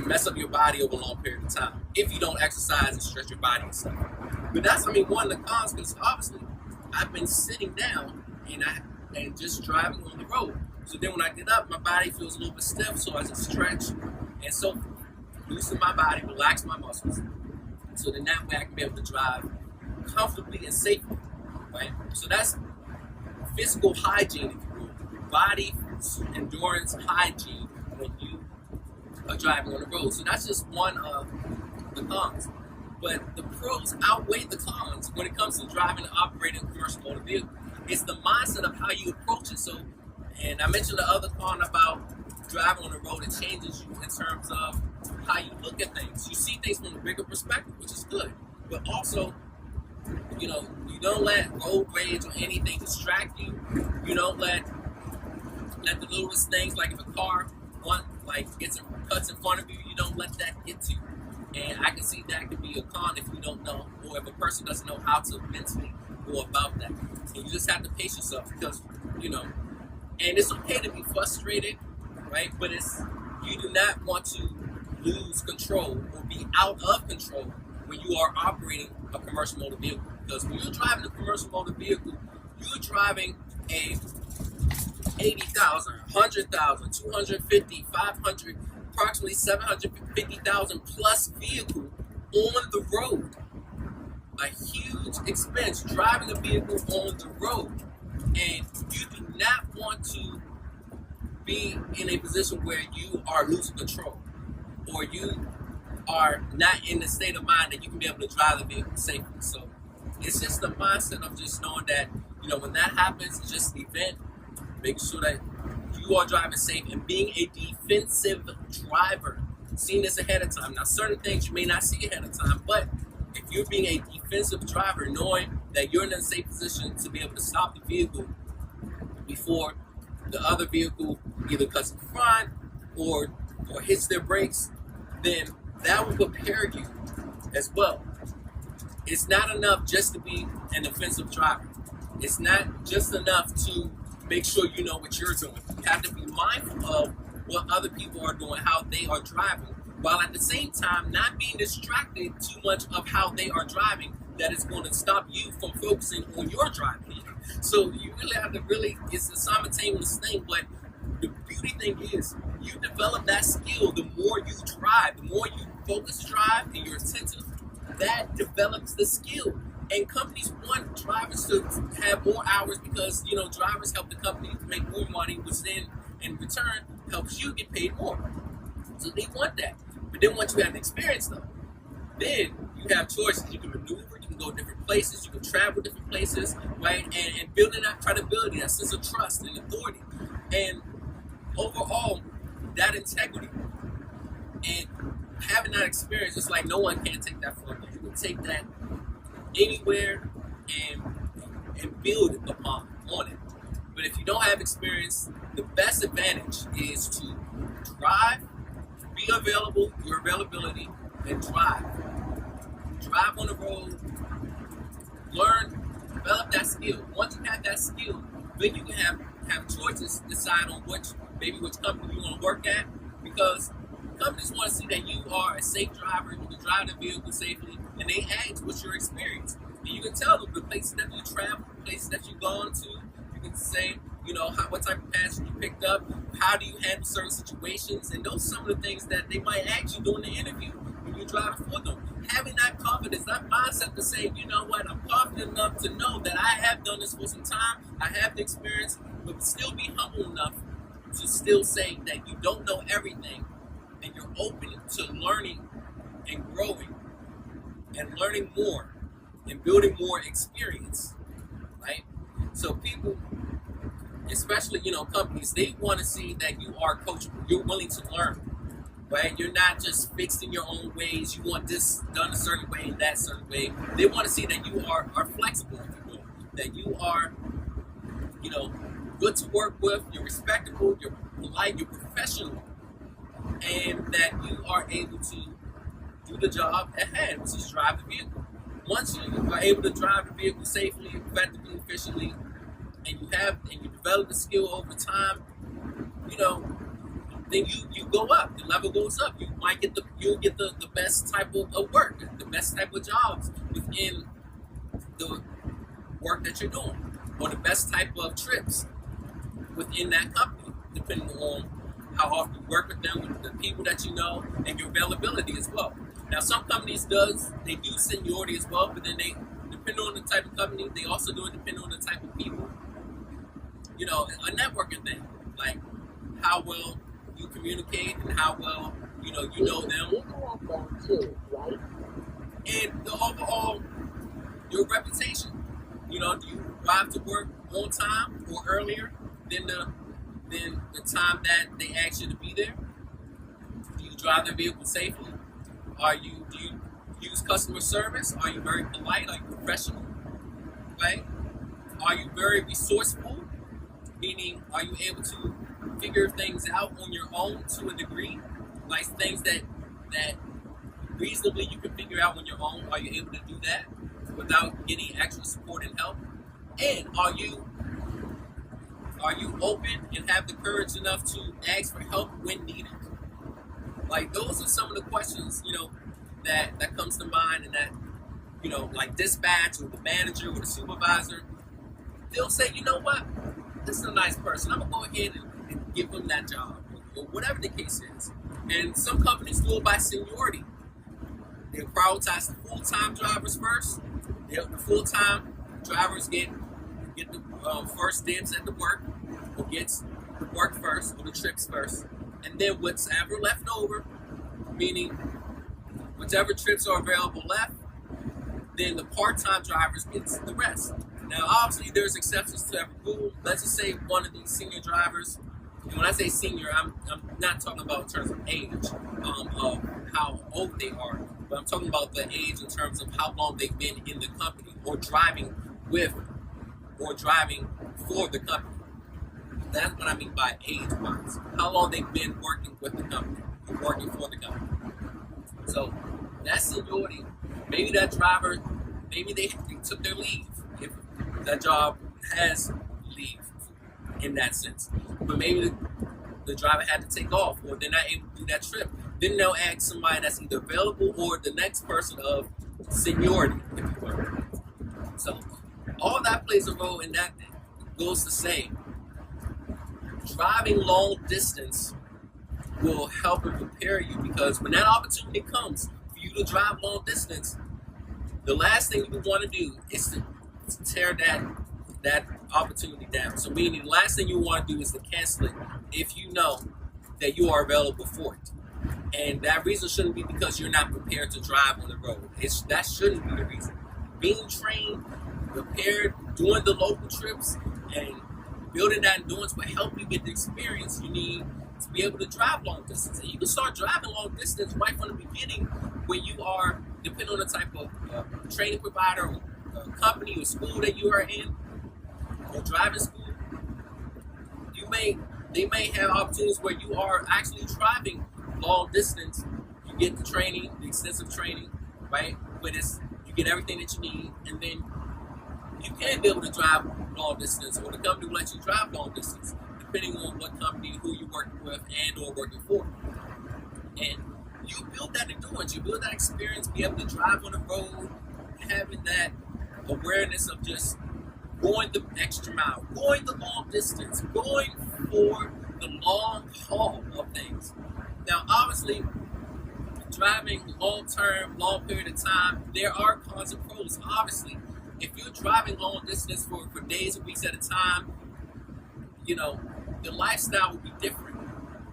S1: mess up your body over a long period of time if you don't exercise and stretch your body and stuff. But that's, one of the cons, because obviously I've been sitting down and just driving on the road. So then when I get up, my body feels a little bit stiff, so I just stretch and so loosen my body, relax my muscles, so then that way I can be able to drive comfortably and safely, right? So that's physical hygiene, if you will, body endurance hygiene when you are driving on the road. So that's just one of the cons. But the pros outweigh the cons when it comes to driving and operating a commercial motor vehicle. It's the mindset of how you approach it. So, and I mentioned the other con about driving on the road, it changes you in terms of how you look at things. You see things from a bigger perspective, which is good. But also, you don't let road rage or anything distract you. You don't let the littlest things, like if a car cuts in front of you, you don't let that get to you. And I can see that could be a con if you don't know, or if a person doesn't know how to mentally go about that. And you just have to pace yourself, because, and it's okay to be frustrated, right? But you do not want to lose control or be out of control when you are operating a commercial motor vehicle. Because when you're driving a commercial motor vehicle, you're driving a 80,000, 100,000, 250, 500, approximately 750,000 plus vehicle on the road. A huge expense driving a vehicle on the road. And you do not want to be in a position where you are losing control, or you are not in the state of mind that you can be able to drive the vehicle safely. So it's just the mindset of just knowing that, when that happens, it's just an event, making sure that you are driving safe and being a defensive driver. Seeing this ahead of time. Now, certain things you may not see ahead of time, but if you're being a defensive driver, knowing that you're in a safe position to be able to stop the vehicle before the other vehicle either cuts in front or hits their brakes, then that will prepare you as well. It's not enough just to be an offensive driver. It's not just enough to make sure you know what you're doing. You have to be mindful of what other people are doing, how they are driving, while at the same time not being distracted too much of how they are driving, that is going to stop you from focusing on your driving. So you really have to it's a simultaneous thing, but the beauty thing is you develop that skill the more you drive, the more you focus drive and you're attentive, that develops the skill. And companies want drivers to have more hours because, drivers help the company to make more money, which then in return helps you get paid more. So they want that. But then once you have the experience though, then you have choices. You can maneuver, you can go different places, you can travel different places, right? And building that credibility, that sense of trust and authority. And overall, that integrity. And having that experience, it's like no one can take that from you. You can take that anywhere and build on it. But if you don't have experience, the best advantage is to drive, be available, your availability, and drive. Drive on the road, learn, develop that skill. Once you have that skill, then you can have choices, decide on which company you want to work at, because companies want to see that you are a safe driver, you can drive the vehicle safely, and they ask what's your experience. And you can tell them the places that you travel, places that you've gone to. You can say, what type of passion you picked up, how do you handle certain situations, and those are some of the things that they might ask you during the interview when you're driving for them. Having that confidence, that mindset to say, I'm confident enough to know that I have done this for some time, I have the experience, but still be humble enough to still say that you don't know everything, and you're open to learning and growing and learning more and building more experience, right? So people especially, companies, they want to see that you are coachable. You're willing to learn, right? You're not just fixed in your own ways. You want this done a certain way and that certain way. They want to see that you are flexible, if you will, that you are, good to work with, you're respectable, you're polite, you're professional, and that you are able to do the job at hand, which is drive the vehicle. Once you are able to drive the vehicle safely, effectively, efficiently, and you develop the skill over time, then you go up. The level goes up. You'll get the best type of work, the best type of jobs within the work that you're doing, or the best type of trips within that company, depending on how often you work with them, with the people that you know, and your availability as well. Now, some companies they do seniority as well, but then depending on the type of company, they also do it depending on the type of people. A networking thing, like how well you communicate and how well you know them, and the overall your reputation. Do you arrive to work on time or earlier than the time that they ask you to be there? Do you drive the vehicle safely? Do you use customer service? Are you very polite? Are you professional? Right? Are you very resourceful? Meaning, are you able to figure things out on your own to a degree? Like things that reasonably you can figure out on your own. Are you able to do that without getting extra support and help? And are you open and have the courage enough to ask for help when needed? Like, those are some of the questions, that comes to mind, and that, like dispatch or the manager or the supervisor, they'll say, you know what, this is a nice person. I'm going to go ahead and give them that job, or whatever the case is. And some companies do it by seniority. They'll prioritize the full-time drivers first. The full-time drivers get the first dibs at the work, or gets the work first, or the trips first. And then whatever left over, meaning whichever trips are available left, then the part-time drivers gets the rest. Now, obviously, there's exceptions to every rule. Let's just say one of these senior drivers, and when I say senior, I'm not talking about in terms of age, of how old they are, but I'm talking about the age in terms of how long they've been in the company, or driving with, or driving for the company. That's what I mean by age-wise. How long they've been working with the company, or working for the company. So that's seniority. Maybe that driver, maybe they took their leave, if that job has leave in that sense. But maybe the driver had to take off, or they're not able to do that trip. Then they'll ask somebody that's either available or the next person of seniority, if you will. So all that plays a role in that. Goes to say, driving long distance will help and prepare you, because when that opportunity comes for you to drive long distance, the last thing you want to do is to tear that opportunity down. So meaning the last thing you want to do is to cancel it if you know that you are available for it. And that reason shouldn't be because you're not prepared to drive on the road. That shouldn't be the reason. Being trained, prepared, doing the local trips, and building that endurance will help you get the experience you need to be able to drive long distance. And you can start driving long distance right from the beginning, when you are, depending on the type of training provider, or company, or school that you are in, or driving school. They may have opportunities where you are actually driving long distance. You get the training, the extensive training, right? But you get everything that you need, and then you can be able to drive long distance, or the company will let you drive long distance, depending on what company, who you're working with, and or working for. And you build that endurance, you build that experience, be able to drive on the road, having that awareness of just going the extra mile, going the long distance, going for the long haul of things. Now, obviously, driving long-term, long period of time, there are cons and pros. Obviously, if you're driving long distance for days or weeks at a time, the lifestyle will be different.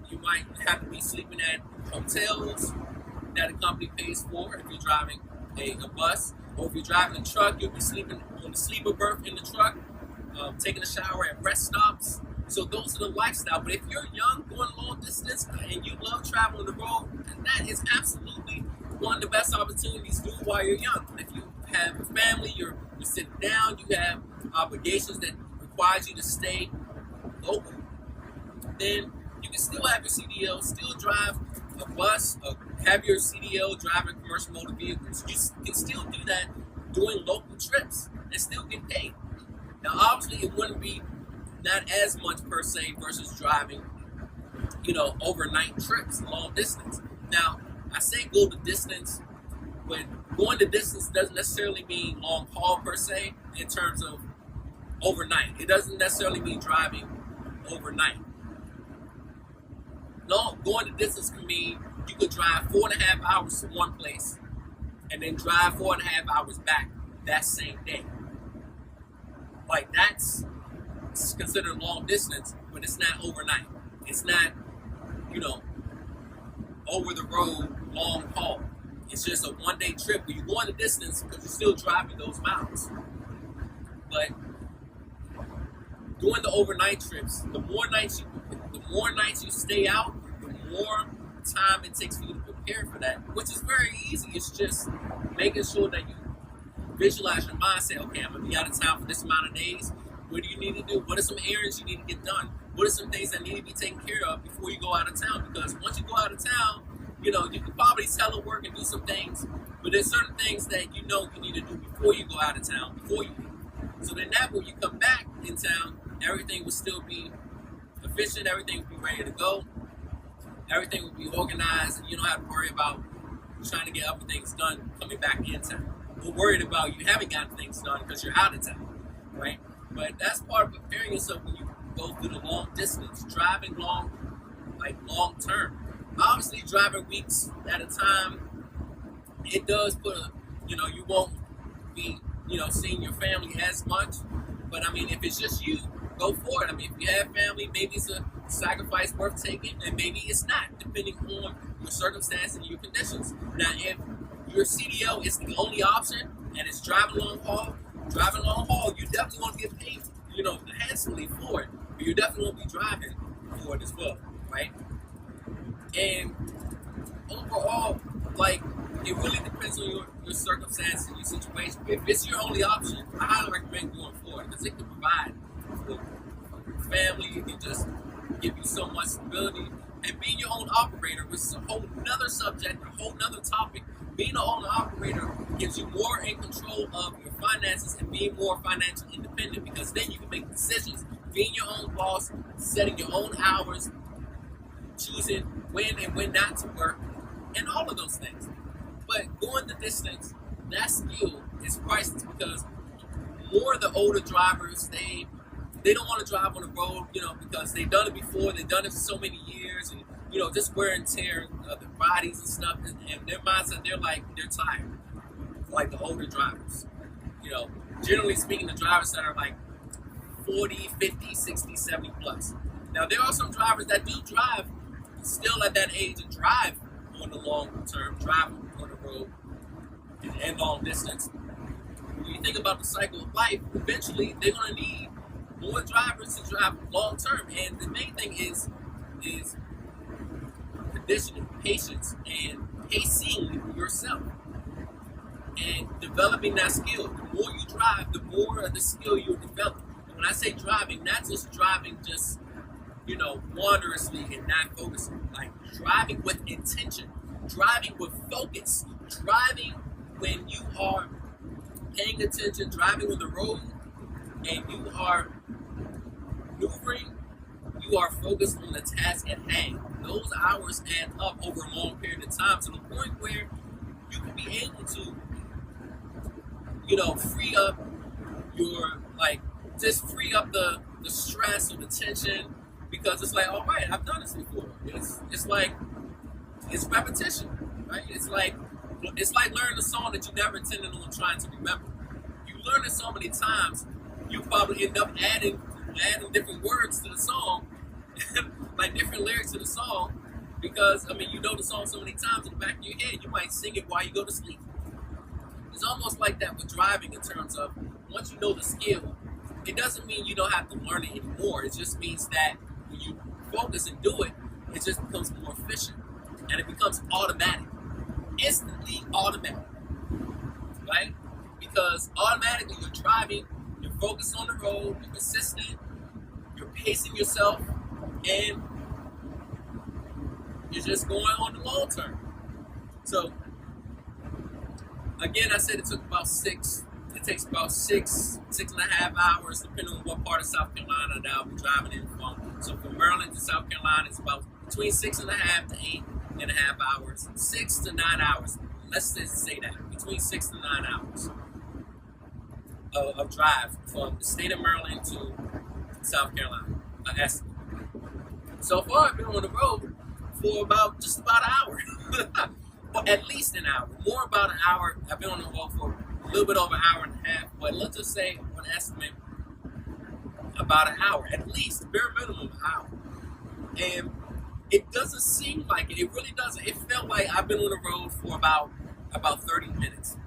S1: You might have to be sleeping at hotels that a company pays for if you're driving a bus, or if you're driving a truck, you'll be sleeping on the sleeper berth in the truck. taking a shower at rest stops. So those are the lifestyle. But if you're young, going long distance, and you love traveling the road, that is absolutely one of the best opportunities to do while you're young. If you have a family, you're sitting down, you have obligations that requires you to stay local, then you can still have your CDL, still drive a bus, have your CDL driving commercial motor vehicles. You can still do that doing local trips and still get paid. Now, obviously, it wouldn't be not as much per se versus driving, overnight trips, long distance. Now, I say go the distance, but going the distance doesn't necessarily mean long haul per se in terms of overnight. It doesn't necessarily mean driving overnight. No, going the distance can mean you could drive 4.5 hours to one place and then drive 4.5 hours back that same day. Like, that's considered long distance, but it's not overnight. It's not, over the road long haul. It's just a one-day trip where you're going the distance because you're still driving those miles. But doing the overnight trips, the more nights you stay out, the more time it takes for you to prepare for that, which is very easy. It's just making sure that you visualize your mindset. Okay, I'm gonna be out of town for this amount of days. What do you need to do? What are some errands you need to get done? What are some things that need to be taken care of before you go out of town? Because once you go out of town, you can probably telework and do some things, but there's certain things that you need to do before you go out of town, before you leave. So then that when you come back in town, everything will still be efficient, everything will be ready to go, everything will be organized, and you don't have to worry about trying to get other things done coming back in town. Or worried about you haven't gotten things done because you're out of town, right? But that's part of preparing yourself when you go through the long distance, driving long term. Obviously, driving weeks at a time, it does put you won't be, seeing your family as much. But I mean, if it's just you, go for it. I mean, if you have family, maybe it's a sacrifice worth taking, and maybe it's not, depending on your circumstances and your conditions. Now, if your CDL is the only option and it's driving long haul, you definitely want to get paid, handsomely for it. But you definitely won't be driving for it as well, right? And overall, it really depends on your circumstances and your situation. If it's your only option, I highly recommend going for it because it can provide for family. It can just give you so much stability. And being your own operator, which is a whole nother subject, a whole nother topic, being an owner operator gives you more in control of your finances and being more financially independent, because then you can make decisions, being your own boss, setting your own hours, choosing when and when not to work, and all of those things. But going the distance, that skill is priceless, because more of the older drivers, they don't want to drive on the road, because they've done it before, they've done it for so many years, and just wear and tear of their bodies and stuff, and their mindset, they're tired, like the older drivers. Generally speaking, the drivers that are like 40, 50, 60, 70 plus. Now, there are some drivers that do drive still at that age and drive on the long term, drive on the road and long distance. When you think about the cycle of life, eventually they're going to need more drivers to drive long term. And the main thing is conditioning, patience, and pacing yourself and developing that skill. The more you drive, the more of the skill you'll develop. And when I say driving, not just driving wanderously and not focusing. Like driving with intention, driving with focus, driving when you are paying attention, driving on the road, and you are maneuvering, you are focused on the task at hand. Those hours add up over a long period of time to the point where you can be able to, free up your, just free up the stress or the tension, because it's like, all right, I've done this before. It's repetition, right? It's like learning a song that you never intended on trying to remember. You learn it so many times, you probably end up adding different words to the song, like different lyrics to the song, because, you know the song so many times in the back of your head, you might sing it while you go to sleep. It's almost like that with driving, in terms of, once you know the skill, it doesn't mean you don't have to learn it anymore. It just means that when you focus and do it, it just becomes more efficient. And it becomes automatic. Instantly automatic. Right? Because automatically you're driving, you're focused on the road, you're consistent, you're pacing yourself, and you're just going on the long term. So, again, I said it takes about six and a half hours, depending on what part of South Carolina that I'll be driving in from. So from Maryland to South Carolina, it's about between 6.5 to 8.5 hours, 6 to 9 hours. Let's just say that, between 6 to 9 hours of drive from the state of Maryland to South Carolina, estimate. So far, I've been on the road for just about an hour, or at least an hour, more about an hour. I've been on the road for a little bit over an hour and a half, but let's just say, on estimate, about an hour, at least, bare minimum an hour. And it doesn't seem like it. It really doesn't. It felt like I've been on the road for about 30 minutes,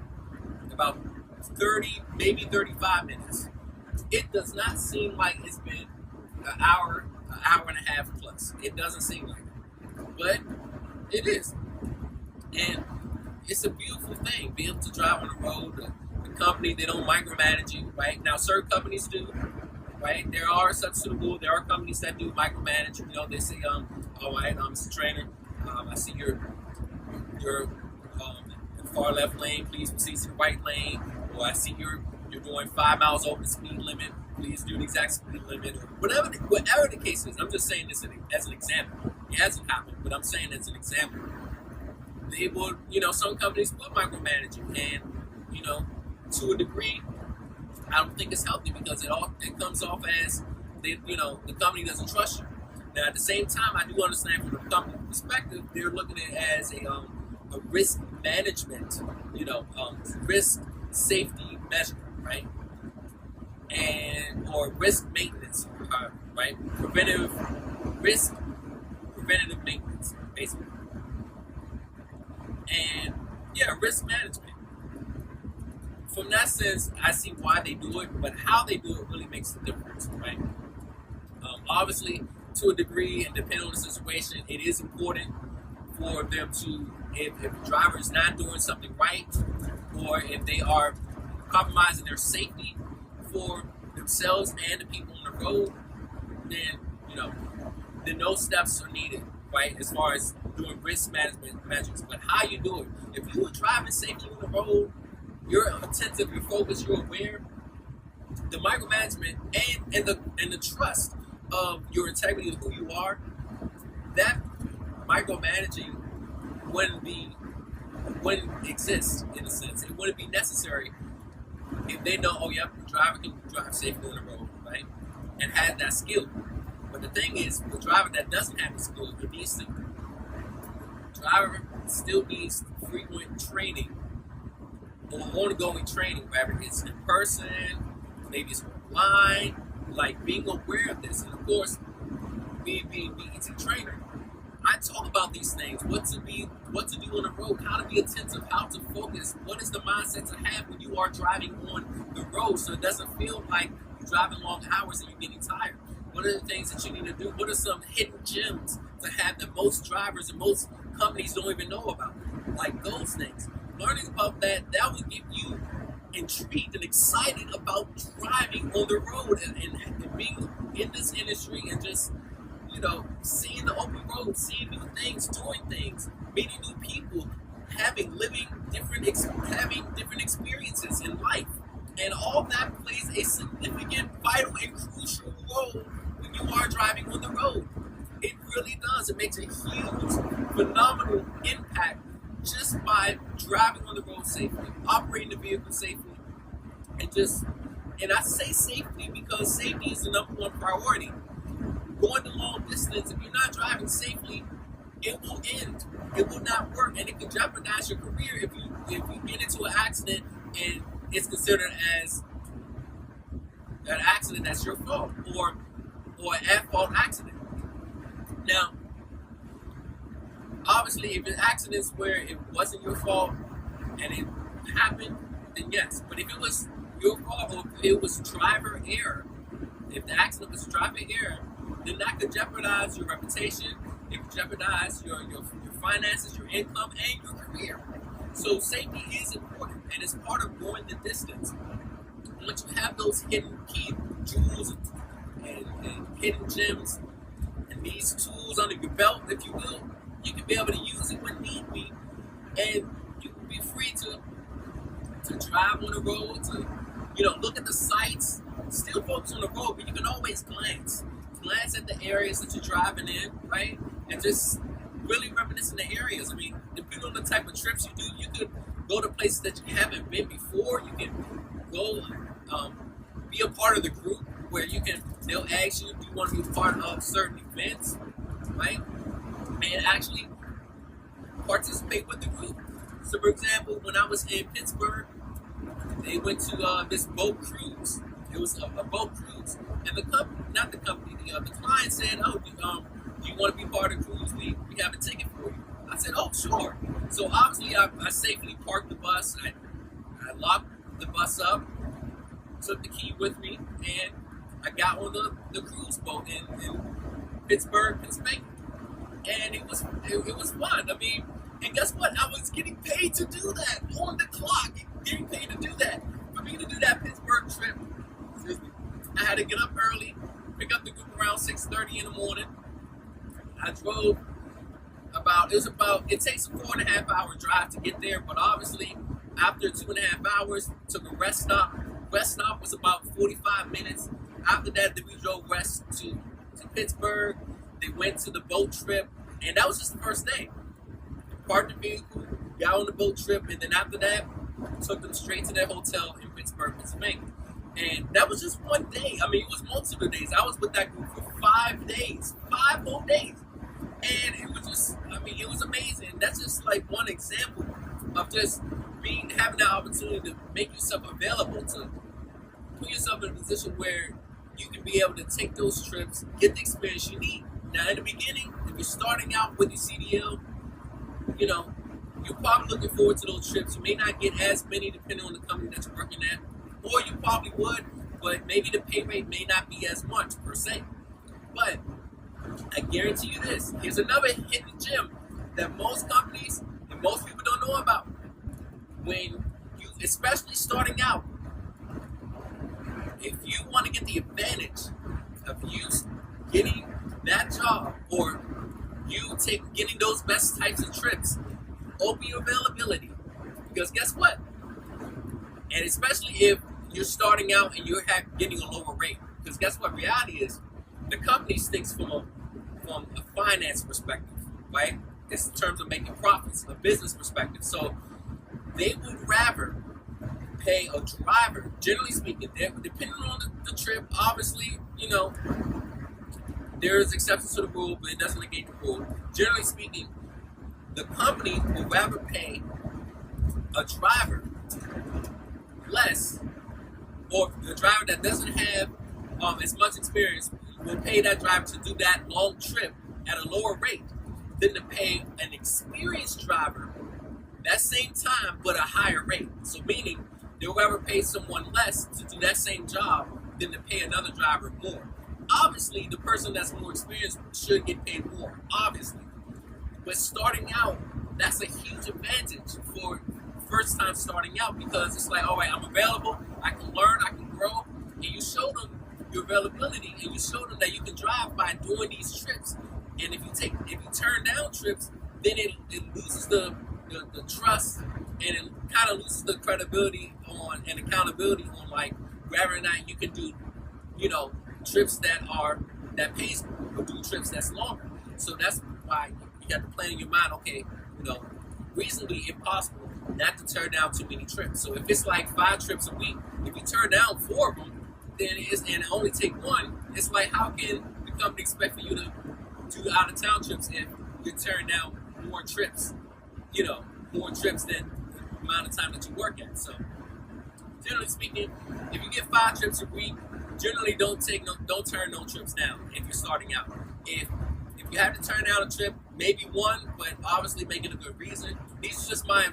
S1: about 30, maybe 35 minutes. It does not seem like it's been an hour and a half plus. It doesn't seem like it, but it is. And it's a beautiful thing, being able to drive on the road. The company, they don't micromanage you, right? Now, certain companies do, right? There are exceptions to the rule. There are companies that do micromanage. You know, they say, all right, Mr. Trainer, I see you're in the far left lane. Please proceed to the right lane. Or I see you're doing 5 miles over the speed limit. Please do the exact speed limit. Or whatever the case is. I'm just saying this as an example. It hasn't happened, but I'm saying as an example. They will, some companies will micromanage you, and to a degree, I don't think it's healthy, because it comes off as the company doesn't trust you. Now, at the same time, I do understand from the company perspective, they're looking at it as a risk management, risk safety measure, right? Or risk maintenance, right? Preventative maintenance, basically. And yeah, risk management. From that sense, I see why they do it, but how they do it really makes a difference, right? Obviously, to a degree, and depending on the situation, it is important for them to, if the driver is not doing something right, or if they are compromising their safety for themselves and the people on the road, then those steps are needed, right? As far as doing risk management measures. But how you do it, if you are driving safely on the road, you're attentive, you're focused, you're aware, the micromanagement and the trust of your integrity of who you are, that micromanaging wouldn't exist, in a sense. It wouldn't be necessary if they know, oh yeah, the driver can drive safely on the road, right? And has that skill. But the thing is, the driver that doesn't have the skill, the driver still needs frequent training, or ongoing training, whether it's in person, maybe it's online, like being aware of this. And of course, me being BET trainer, I talk about these things, what to do on the road, how to be attentive, how to focus, what is the mindset to have when you are driving on the road, so it doesn't feel like you're driving long hours and you're getting tired. What are the things that you need to do? What are some hidden gems to have that most drivers and most companies don't even know about? Like those things. Learning about that will get you intrigued and excited about driving on the road and being in this industry, and just, seeing the open road, seeing new things, doing things, meeting new people, having different experiences in life. And all that plays a significant, vital, and crucial role when you are driving on the road. It really does. It makes a huge, phenomenal impact just by driving on the road safely, operating the vehicle safely, and I say safely because safety is the number one priority. Going the long distance, if you're not driving safely, it will end. It will not work, and it can jeopardize your career if you get into an accident and it's considered as an accident that's your fault, or an at-fault accident. Now, obviously, if it's accidents where it wasn't your fault and it happened, then yes. But if it was your fault, or if it was driver error, If the accident was traffic error, then that could jeopardize your reputation, it could jeopardize your finances, your income, and your career. So safety is important, and it's part of going the distance. Once you have those hidden key jewels and hidden gems and these tools under your belt, if you will, you can be able to use it when need be, and you can be free to drive on the road, to look at the sights, still focus on the road, but you can always glance at the areas that you're driving in, right? And just really reminisce in the areas. I mean, depending on the type of trips you do, you could go to places that you haven't been before. You can go be a part of the group where they'll ask you, do you want to be part of certain events, right? And actually participate with the group. So, for example, when I was in Pittsburgh, they went to this boat cruise. It was a boat cruise, and the client said, "Oh, do you want to be part of the cruise? We have a ticket for you." I said, "Oh, sure." So obviously, I safely parked the bus. I locked the bus up, took the key with me, and I got on the cruise boat in Pittsburgh, Pennsylvania, and it was fun. I mean, and guess what? I was getting paid to do that on the clock. Getting paid to do that. For me to do that Pittsburgh trip, I had to get up early, pick up the group around 6:30 in the morning. I drove it takes a 4.5 hour drive to get there, but obviously after 2.5 hours, took a rest stop. Rest stop was about 45 minutes. After that, then we drove west to Pittsburgh. They went to the boat trip, and that was just the first day. Parked the vehicle, got on the boat trip, and then after that, took them straight to their hotel in Pittsburgh, Pennsylvania. And that was just one day. I mean, it was multiple days. I was with that group for 5 days, 5 whole days. And it was amazing. That's just like one example of just having the opportunity to make yourself available, to put yourself in a position where you can be able to take those trips, get the experience you need. Now, in the beginning, if you're starting out with your CDL, you're probably looking forward to those trips. You may not get as many depending on the company that you're working at, or you probably would, but maybe the pay rate may not be as much per se. But I guarantee you this, here's another hidden gem that most companies and most people don't know about. When you, especially starting out, if you want to get the advantage of you getting that job, or getting those best types of trips, open your availability. Because guess what? And especially if you're starting out and you're getting a lower rate. Because guess what? Reality is, the company thinks from a finance perspective, right? It's in terms of making profits, a business perspective. So they would rather pay a driver, generally speaking, depending on the trip. Obviously, there's exceptions to the rule, but it doesn't negate the rule. Generally speaking, the company would rather pay a driver less, or the driver that doesn't have as much experience will pay that driver to do that long trip at a lower rate than to pay an experienced driver that same time but a higher rate. So meaning they'll rather pay someone less to do that same job than to pay another driver more. Obviously, the person that's more experienced should get paid more, obviously. But starting out, that's a huge advantage for first time starting out, because it's like, all right, I'm available, I can learn, I can grow, and you show them your availability, and you show them that you can drive by doing these trips. And if you turn down trips, then it loses the trust, and it kind of loses the credibility and accountability on like whether or not you can do, trips that pays or do trips that's longer. So that's why you got to plan in your mind, okay, reasonably if possible, not to turn down too many trips. So if it's like 5 trips a week, if you turn down 4 of them, then and only take 1, it's like, how can the company expect for you to do out of town trips if you turn down more trips, more trips than the amount of time that you work at? So generally speaking, if you get 5 trips a week, generally don't turn no trips down if you're starting out. If you have to turn down a trip, maybe 1, but obviously make it a good reason. These are just my,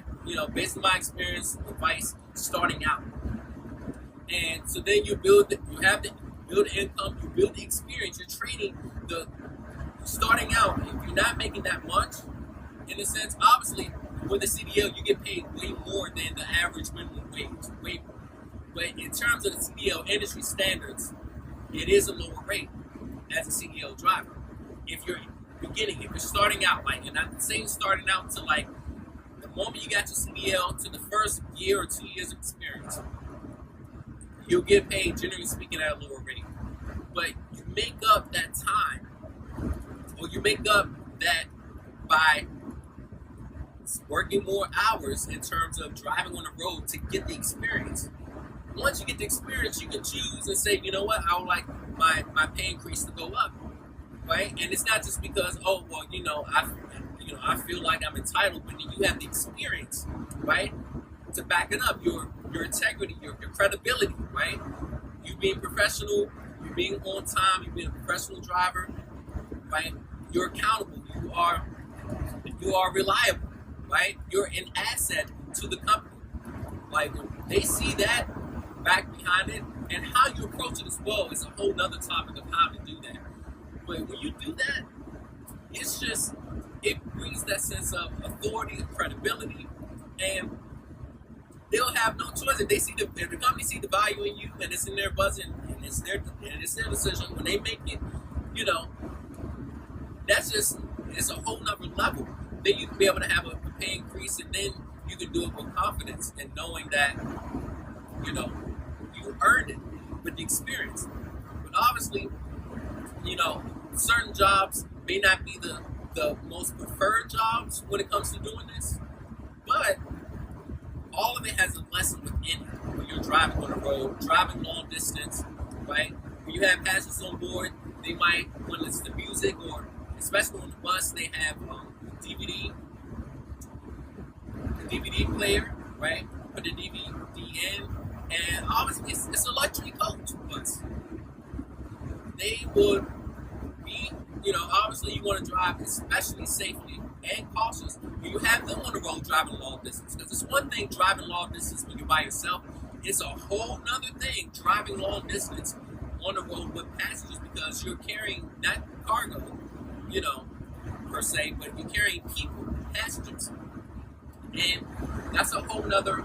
S1: based on my experience, advice starting out. And so then you have the build income, you build the experience, you're training the starting out. If you're not making that much, in a sense, obviously, with the CDL, you get paid way more than the average minimum wage, way more. But in terms of the CDL industry standards, it is a lower rate as a CDL driver. If you're beginning, if you're starting out, like you're not saying starting out to like the moment you got your CDL to the first year or 2 years of experience, you'll get paid, generally speaking, at a lower rate. But you make up that time, or you make up that by working more hours in terms of driving on the road to get the experience. Once you get the experience, you can choose and say, you know what, I would like my pay increase to go up, right? And it's not just because, oh, well, I feel like I'm entitled, but you have the experience, right, to back it up. Your integrity, your credibility, right? You being professional, you being on time, you being a professional driver, right? You're accountable. You are reliable, right? You're an asset to the company. Like when they see that back behind it, and how you approach it as well is a whole nother topic of how to do that. But when you do that, it brings that sense of authority and credibility, and they'll have no choice. If the company see the value in you and it's in their budget and it's their decision when they make it, it's a whole nother level. Then you can be able to have a pay increase, and then you can do it with confidence and knowing that, you earned it with the experience. But obviously, certain jobs may not be the most preferred jobs when it comes to doing this, but all of it has a lesson within it when you're driving on the road, driving long distance, right? When you have passengers on board, they might want to listen to music, or especially on the bus, they have the DVD player, right? Put the DVD in, and obviously it's a luxury coach bus. They would be, obviously you want to drive especially safely and cautious when you have them on the road driving long distance. Because it's one thing driving long distance when you're by yourself. It's a whole nother thing driving long distance on the road with passengers, because you're carrying not cargo, per se, but you're carrying people, passengers. And that's a whole nother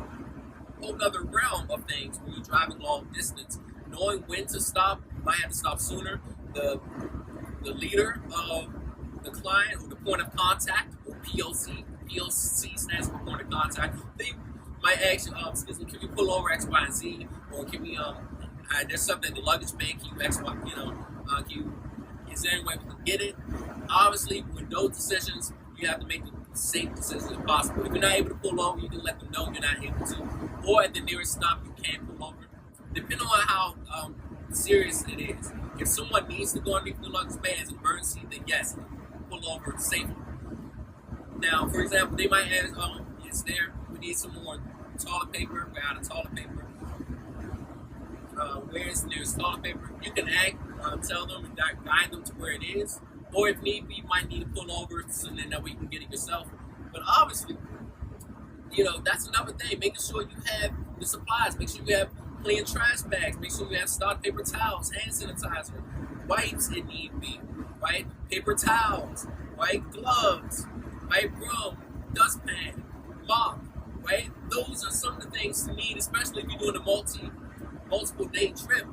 S1: realm of things when you're driving long distance. Knowing when to stop, you might have to stop sooner. The leader of the client, or the point of contact, or POC. POC stands for point of contact. They might ask you, excuse me, can you pull over X, Y, and Z? Or can we, there's something in the luggage bay, can you X, Y, is there any way we can get it? Obviously, with those decisions, you have to make the safe decisions as possible. If you're not able to pull over, you can let them know you're not able to. Or at the nearest stop, you can pull over. Depending on how serious it is. If someone needs to go underneath the luggage bay as an emergency, then yes, pull over safely. Now, for example, they might ask, we need some more toilet paper. We're out of toilet paper. Where's the nearest toilet paper? You can tell them and guide them to where it is. Or if need be, you might need to pull over so then that way you can get it yourself. But obviously, that's another thing. Making sure you have the supplies. Make sure you have clean trash bags. Make sure you have stock paper towels, hand sanitizer, wipes if need be, right? Paper towels, white gloves, white broom, dustpan, mop, right? Those are some of the things you need, especially if you're doing a multiple day trip.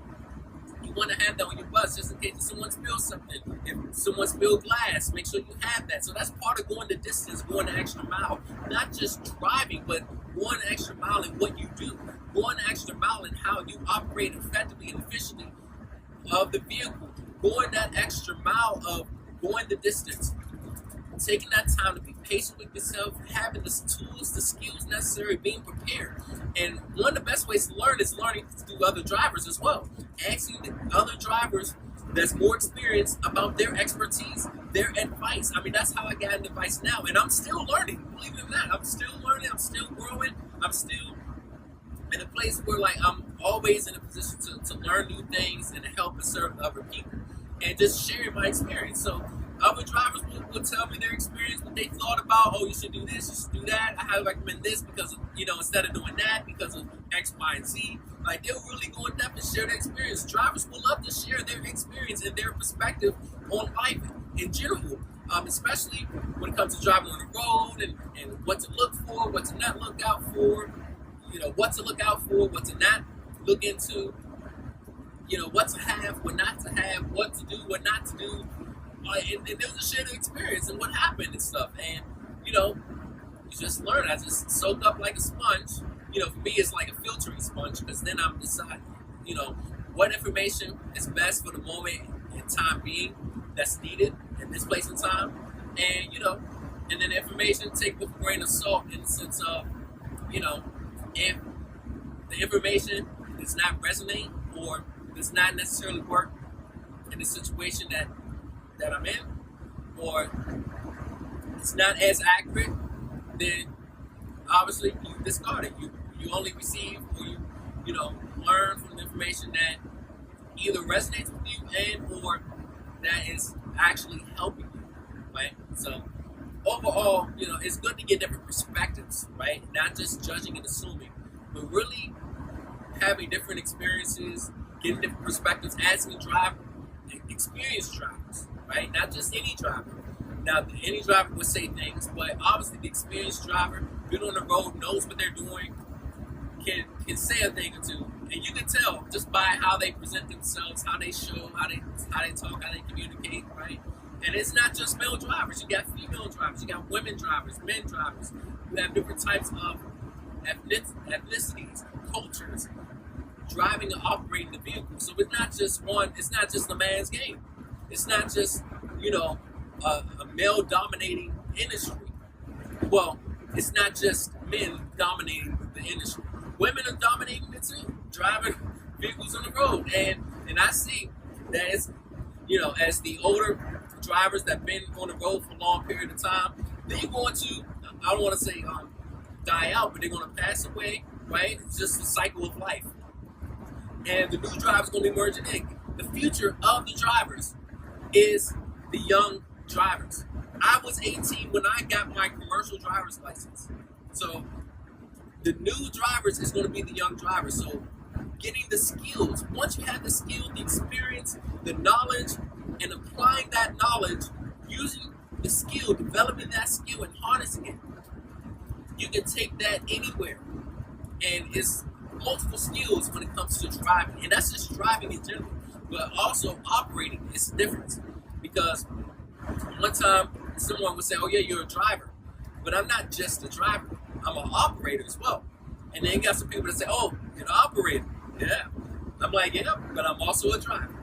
S1: You want to have that on your bus just in case someone spills something. If someone spills glass, make sure you have that. So that's part of going the distance, going the extra mile. Not just driving, but going the extra mile in what you do. Going the extra mile in how you operate effectively and efficiently of the vehicle. Going that extra mile of going the distance. Taking that time to be patient with yourself, having the tools, the skills necessary, being prepared. And one of the best ways to learn is learning through other drivers as well. Asking the other drivers that's more experienced about their expertise, their advice. I mean, that's how I got into advice now. And I'm still learning, believe it or not. I'm still learning, I'm still growing, I'm still in a place where I'm always in a position to learn new things and to help and serve other people. And just sharing my experience. So Other drivers will tell me their experience, what they thought about. Oh, you should do this, you should do that. I highly recommend this because of, instead of doing that because of X, Y, and Z. Like, they'll really go in depth and share their experience. Drivers will love to share their experience and their perspective on life in general, especially when it comes to driving on the road and what to look for, what to not look out for, what to look out for, what to not look into, what to have, what not to have, what to do, what not to do. And there was a shared experience and what happened and stuff. And, you just learn. I just soak up like a sponge. For me, it's like a filtering sponge because then I'm deciding, what information is best for the moment and time being that's needed in this place and time. And, and then information take with a grain of salt in the sense of, if the information does not resonate or does not necessarily work in the situation that I'm in, or it's not as accurate, then obviously you discard it. You only receive or you learn from the information that either resonates with you and or that is actually helping you, right? So overall, it's good to get different perspectives, right? Not just judging and assuming, but really having different experiences, getting different perspectives as we drive, experienced drivers, right? Not just any driver. Now, any driver would say things, but obviously the experienced driver, been on the road, knows what they're doing, can say a thing or two, and you can tell just by how they present themselves, how they show, how they talk, how they communicate, right? And it's not just male drivers. You got female drivers, you got women drivers, men drivers. You have different types of ethnicities, cultures, driving and operating the vehicle. So it's not just it's not just a man's game. It's not just, a male dominating industry. Well, it's not just men dominating the industry. Women are dominating it too, driving vehicles on the road. And I see that it's, as the older drivers that have been on the road for a long period of time, they're going to, I don't want to say die out, but they're going to pass away, right? It's just the cycle of life. And the new drivers going to be emerging in. The future of the drivers is the young drivers. I was 18 when I got my commercial driver's license. So the new drivers is going to be the young drivers. So getting the skills, once you have the skill, the experience, the knowledge, and applying that knowledge, using the skill, developing that skill and harnessing it, you can take that anywhere. And it's multiple skills when it comes to driving. And that's just driving in general. But also operating is different. Because one time someone would say, oh yeah, you're a driver. But I'm not just a driver. I'm an operator as well. And then you got some people that say, oh, you're an operator. Yeah. I'm like, yeah, but I'm also a driver.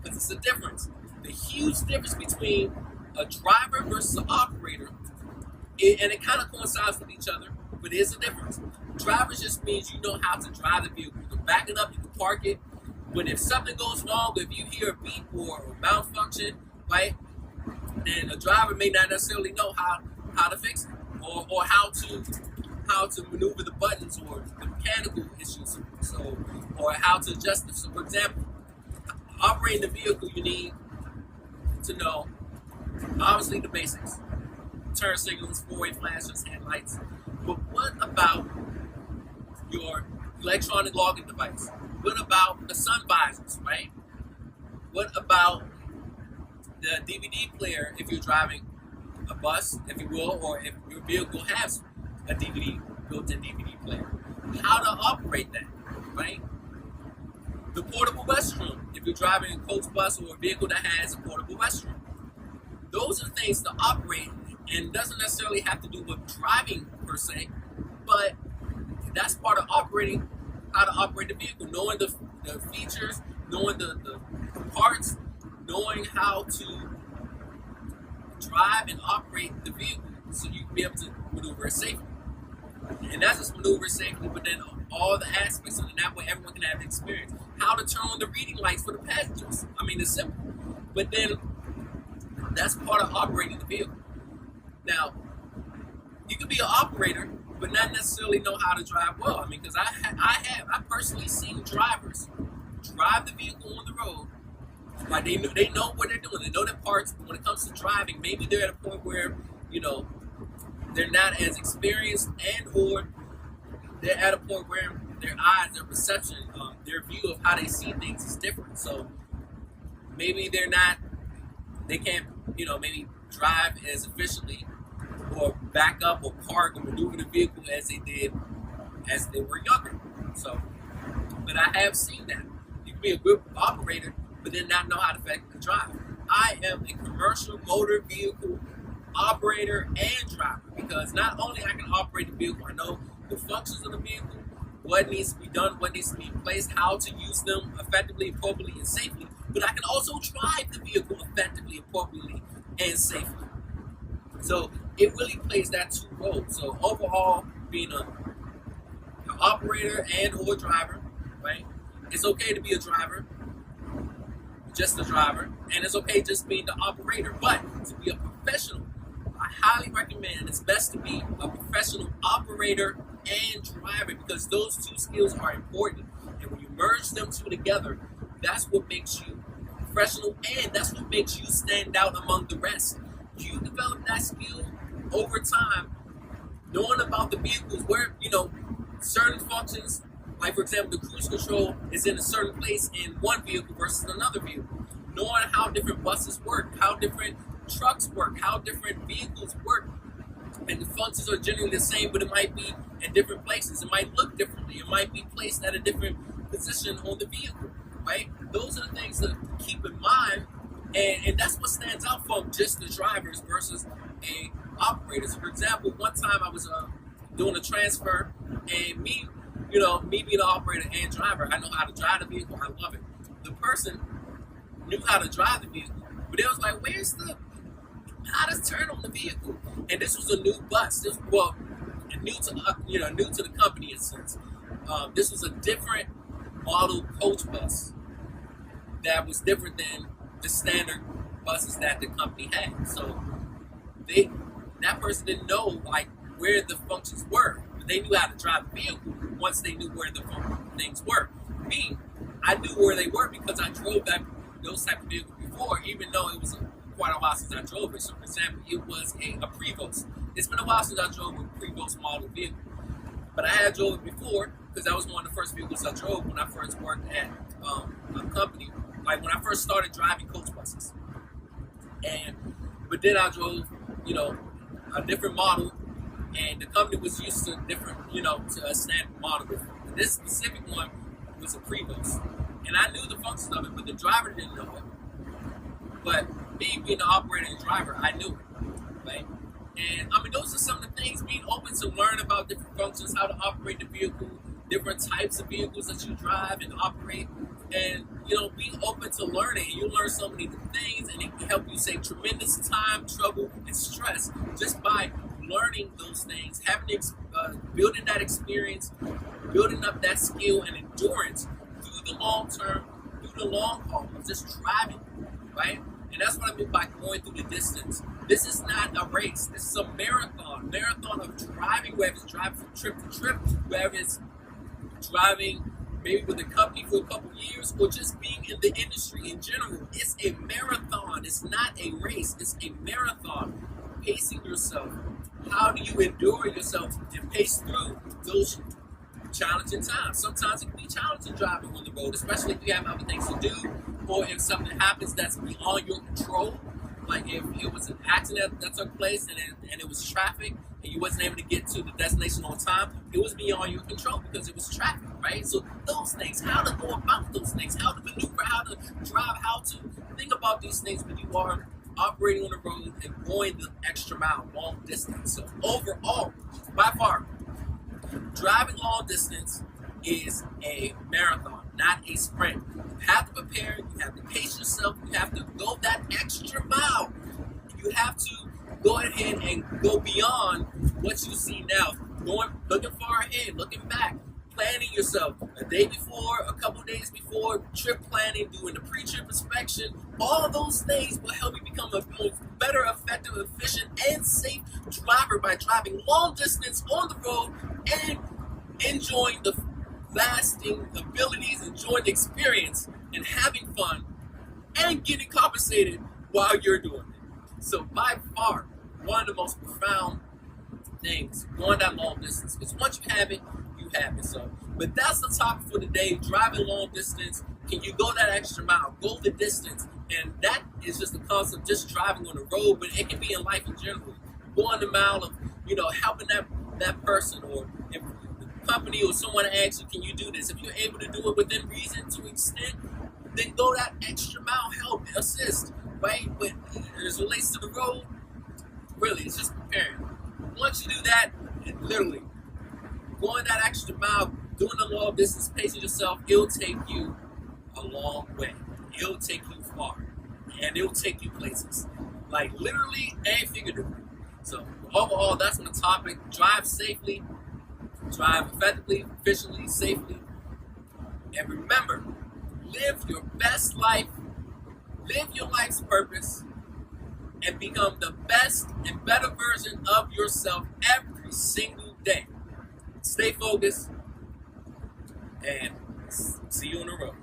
S1: Because it's a difference. The huge difference between a driver versus an operator, and it kind of coincides with each other, but there's a difference. Drivers just means you know how to drive the vehicle. You can back it up, you can park it. But if something goes wrong, if you hear a beep or a malfunction, right, then a driver may not necessarily know how to fix it or how to maneuver the buttons or the mechanical issues, so or how to adjust it. So, for example, operating the vehicle, you need to know obviously the basics: turn signals, four-way flashers, headlights. But what about your electronic logging device? What about the sun visors, right? What about the DVD player if you're driving a bus, if you will, or if your vehicle has a built-in DVD player? How to operate that, right? The portable restroom, if you're driving a coach bus or a vehicle that has a portable restroom. Those are things to operate, and doesn't necessarily have to do with driving per se, but that's part of operating, how to operate the vehicle, knowing the features, knowing the parts, knowing how to drive and operate the vehicle so you can be able to maneuver it safely. And that's just maneuver it safely, but then all the aspects, and that way everyone can have the experience. How to turn on the reading lights for the passengers. I mean, it's simple. But then that's part of operating the vehicle. Now, you can be an operator, but not necessarily know how to drive well. I mean, because I personally seen drivers drive the vehicle on the road Like they know what they're doing. They know their parts. When it comes to driving, maybe they're at a point where they're not as experienced, and or they're at a point where their eyes, their perception, their view of how they see things is different. So maybe they can't, maybe drive as efficiently or back up or park or maneuver the vehicle as they did as they were younger. So, but I have seen that. You can be a good operator, but then not know how to effectively drive. I am a commercial motor vehicle operator and driver, because not only I can operate the vehicle, I know the functions of the vehicle, what needs to be done, what needs to be in place, how to use them effectively, appropriately, and safely, but I can also drive the vehicle effectively, appropriately, and safely. So it really plays that two roles. So overall, being an operator and or driver, right? It's okay to be a driver, just a driver, and it's okay just being the operator. But to be a professional, I highly recommend it's best to be a professional operator and driver, because those two skills are important. And when you merge them two together, that's what makes you professional, and that's what makes you stand out among the rest. You develop that skill over time, knowing about the vehicles, where certain functions, like for example the cruise control is in a certain place in one vehicle versus another vehicle, knowing how different buses work, how different trucks work, how different vehicles work, and the functions are generally the same, but it might be in different places. It might look differently. It might be placed at a different position on the vehicle, right? Those are the things to keep in mind, and that's what stands out from just the drivers versus a operator. So for example, one time I was doing a transfer, and me being an operator and driver, I know how to drive the vehicle. I love it. The person knew how to drive the vehicle, but it was like, where's the how to turn on the vehicle? And this was a new bus. New to the company in a sense. This was a different model coach bus that was different than the standard buses that the company had. So that person didn't know like where the functions were. But they knew how to drive the vehicle once they knew where the things were. Me, I knew where they were because I drove those type of vehicles before, even though it was quite a while since I drove it. So for example, it was a Prevost. It's been a while since I drove a Prevost model vehicle. But I had drove it before, because that was one of the first vehicles I drove when I first worked at a company. Like when I first started driving coach buses. But then I drove, a different model, and the company was used to different, to a standard model before. But this specific one was a Prevost. And I knew the functions of it, but the driver didn't know it. But me being the operator and driver, I knew it, right? And I mean, those are some of the things, being open to learn about different functions, how to operate the vehicle, different types of vehicles that you drive and operate, and be open to learning. You learn so many things, and it can help you save tremendous time, trouble, and stress just by learning those things, building that experience, building up that skill and endurance through the long term, through the long haul of just driving, right? And that's what I mean by going through the distance. This is not a race. This is a marathon of driving, whether it's driving from trip to trip, whether it's driving maybe with a company for a couple years, or just being in the industry in general. It's a marathon. It's not a race. It's a marathon. Pacing yourself. How do you endure yourself and pace through those challenging times? Sometimes it can be challenging driving on the road, especially if you have other things to do, or if something happens that's beyond your control. Like if it was an accident that took place and it was traffic and you wasn't able to get to the destination on time, it was beyond your control because it was traffic, right? So those things, how to go about those things, how to maneuver, how to drive, how to think about these things when you are operating on the road and going the extra mile, long distance. So overall, by far, driving long distance is a marathon, not a sprint. You have to prepare, you have to pace yourself, you have to go that extra mile. You have to go ahead and go beyond what you see now. Looking far ahead, looking back, planning yourself a day before, a couple days before, trip planning, doing the pre-trip inspection. All those things will help you become a better, effective, efficient, and safe driver by driving long distance on the road and enjoying the lasting abilities, enjoying the experience, and having fun and getting compensated while you're doing it. So by far, one of the most profound things, going that long distance. Because once you have it, you have it. So, but that's the topic for today. Driving long distance. Can you go that extra mile? Go the distance. And that is just the concept of just driving on the road, but it can be in life in general. Going the mile of, helping that person, or if the company or someone asks you, can you do this? If you're able to do it within reason to extent, then go that extra mile, help, assist, right? But as it relates to the road, really, it's just preparing. Once you do that, literally, going that extra mile, doing the long distance, pacing yourself, it'll take you a long way. It'll take you far. And it'll take you places. Like literally and figuratively. So overall, that's on the topic. Drive safely, drive effectively, efficiently, safely. And remember, live your best life, live your life's purpose, and become the best and better version of yourself every single day. Stay focused, and see you on the road.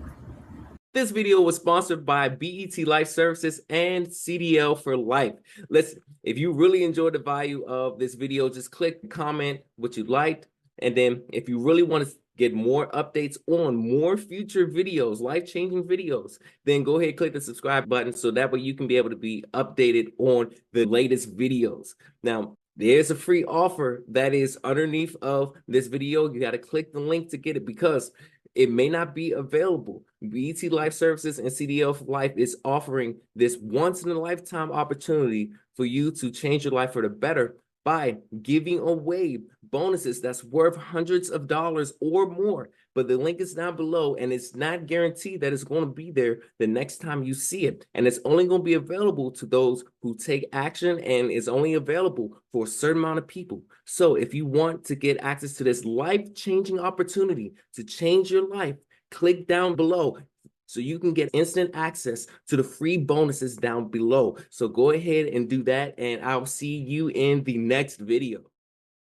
S2: This video was sponsored by BET Life Services and CDL for Life. Listen, if you really enjoyed the value of this video, just click comment what you liked. And then if you really want to get more updates on more future videos, life-changing videos, then go ahead and click the subscribe button so that way you can be able to be updated on the latest videos. Now, there's a free offer that is underneath of this video. You got to click the link to get it because it may not be available. BET Life Services and CDL for Life is offering this once-in-a-lifetime opportunity for you to change your life for the better by giving away bonuses that's worth hundreds of dollars or more. But the link is down below, and it's not guaranteed that it's going to be there the next time you see it. And it's only going to be available to those who take action, and it's only available for a certain amount of people. So if you want to get access to this life-changing opportunity to change your life, click down below so you can get instant access to the free bonuses down below. So go ahead and do that, and I'll see you in the next video.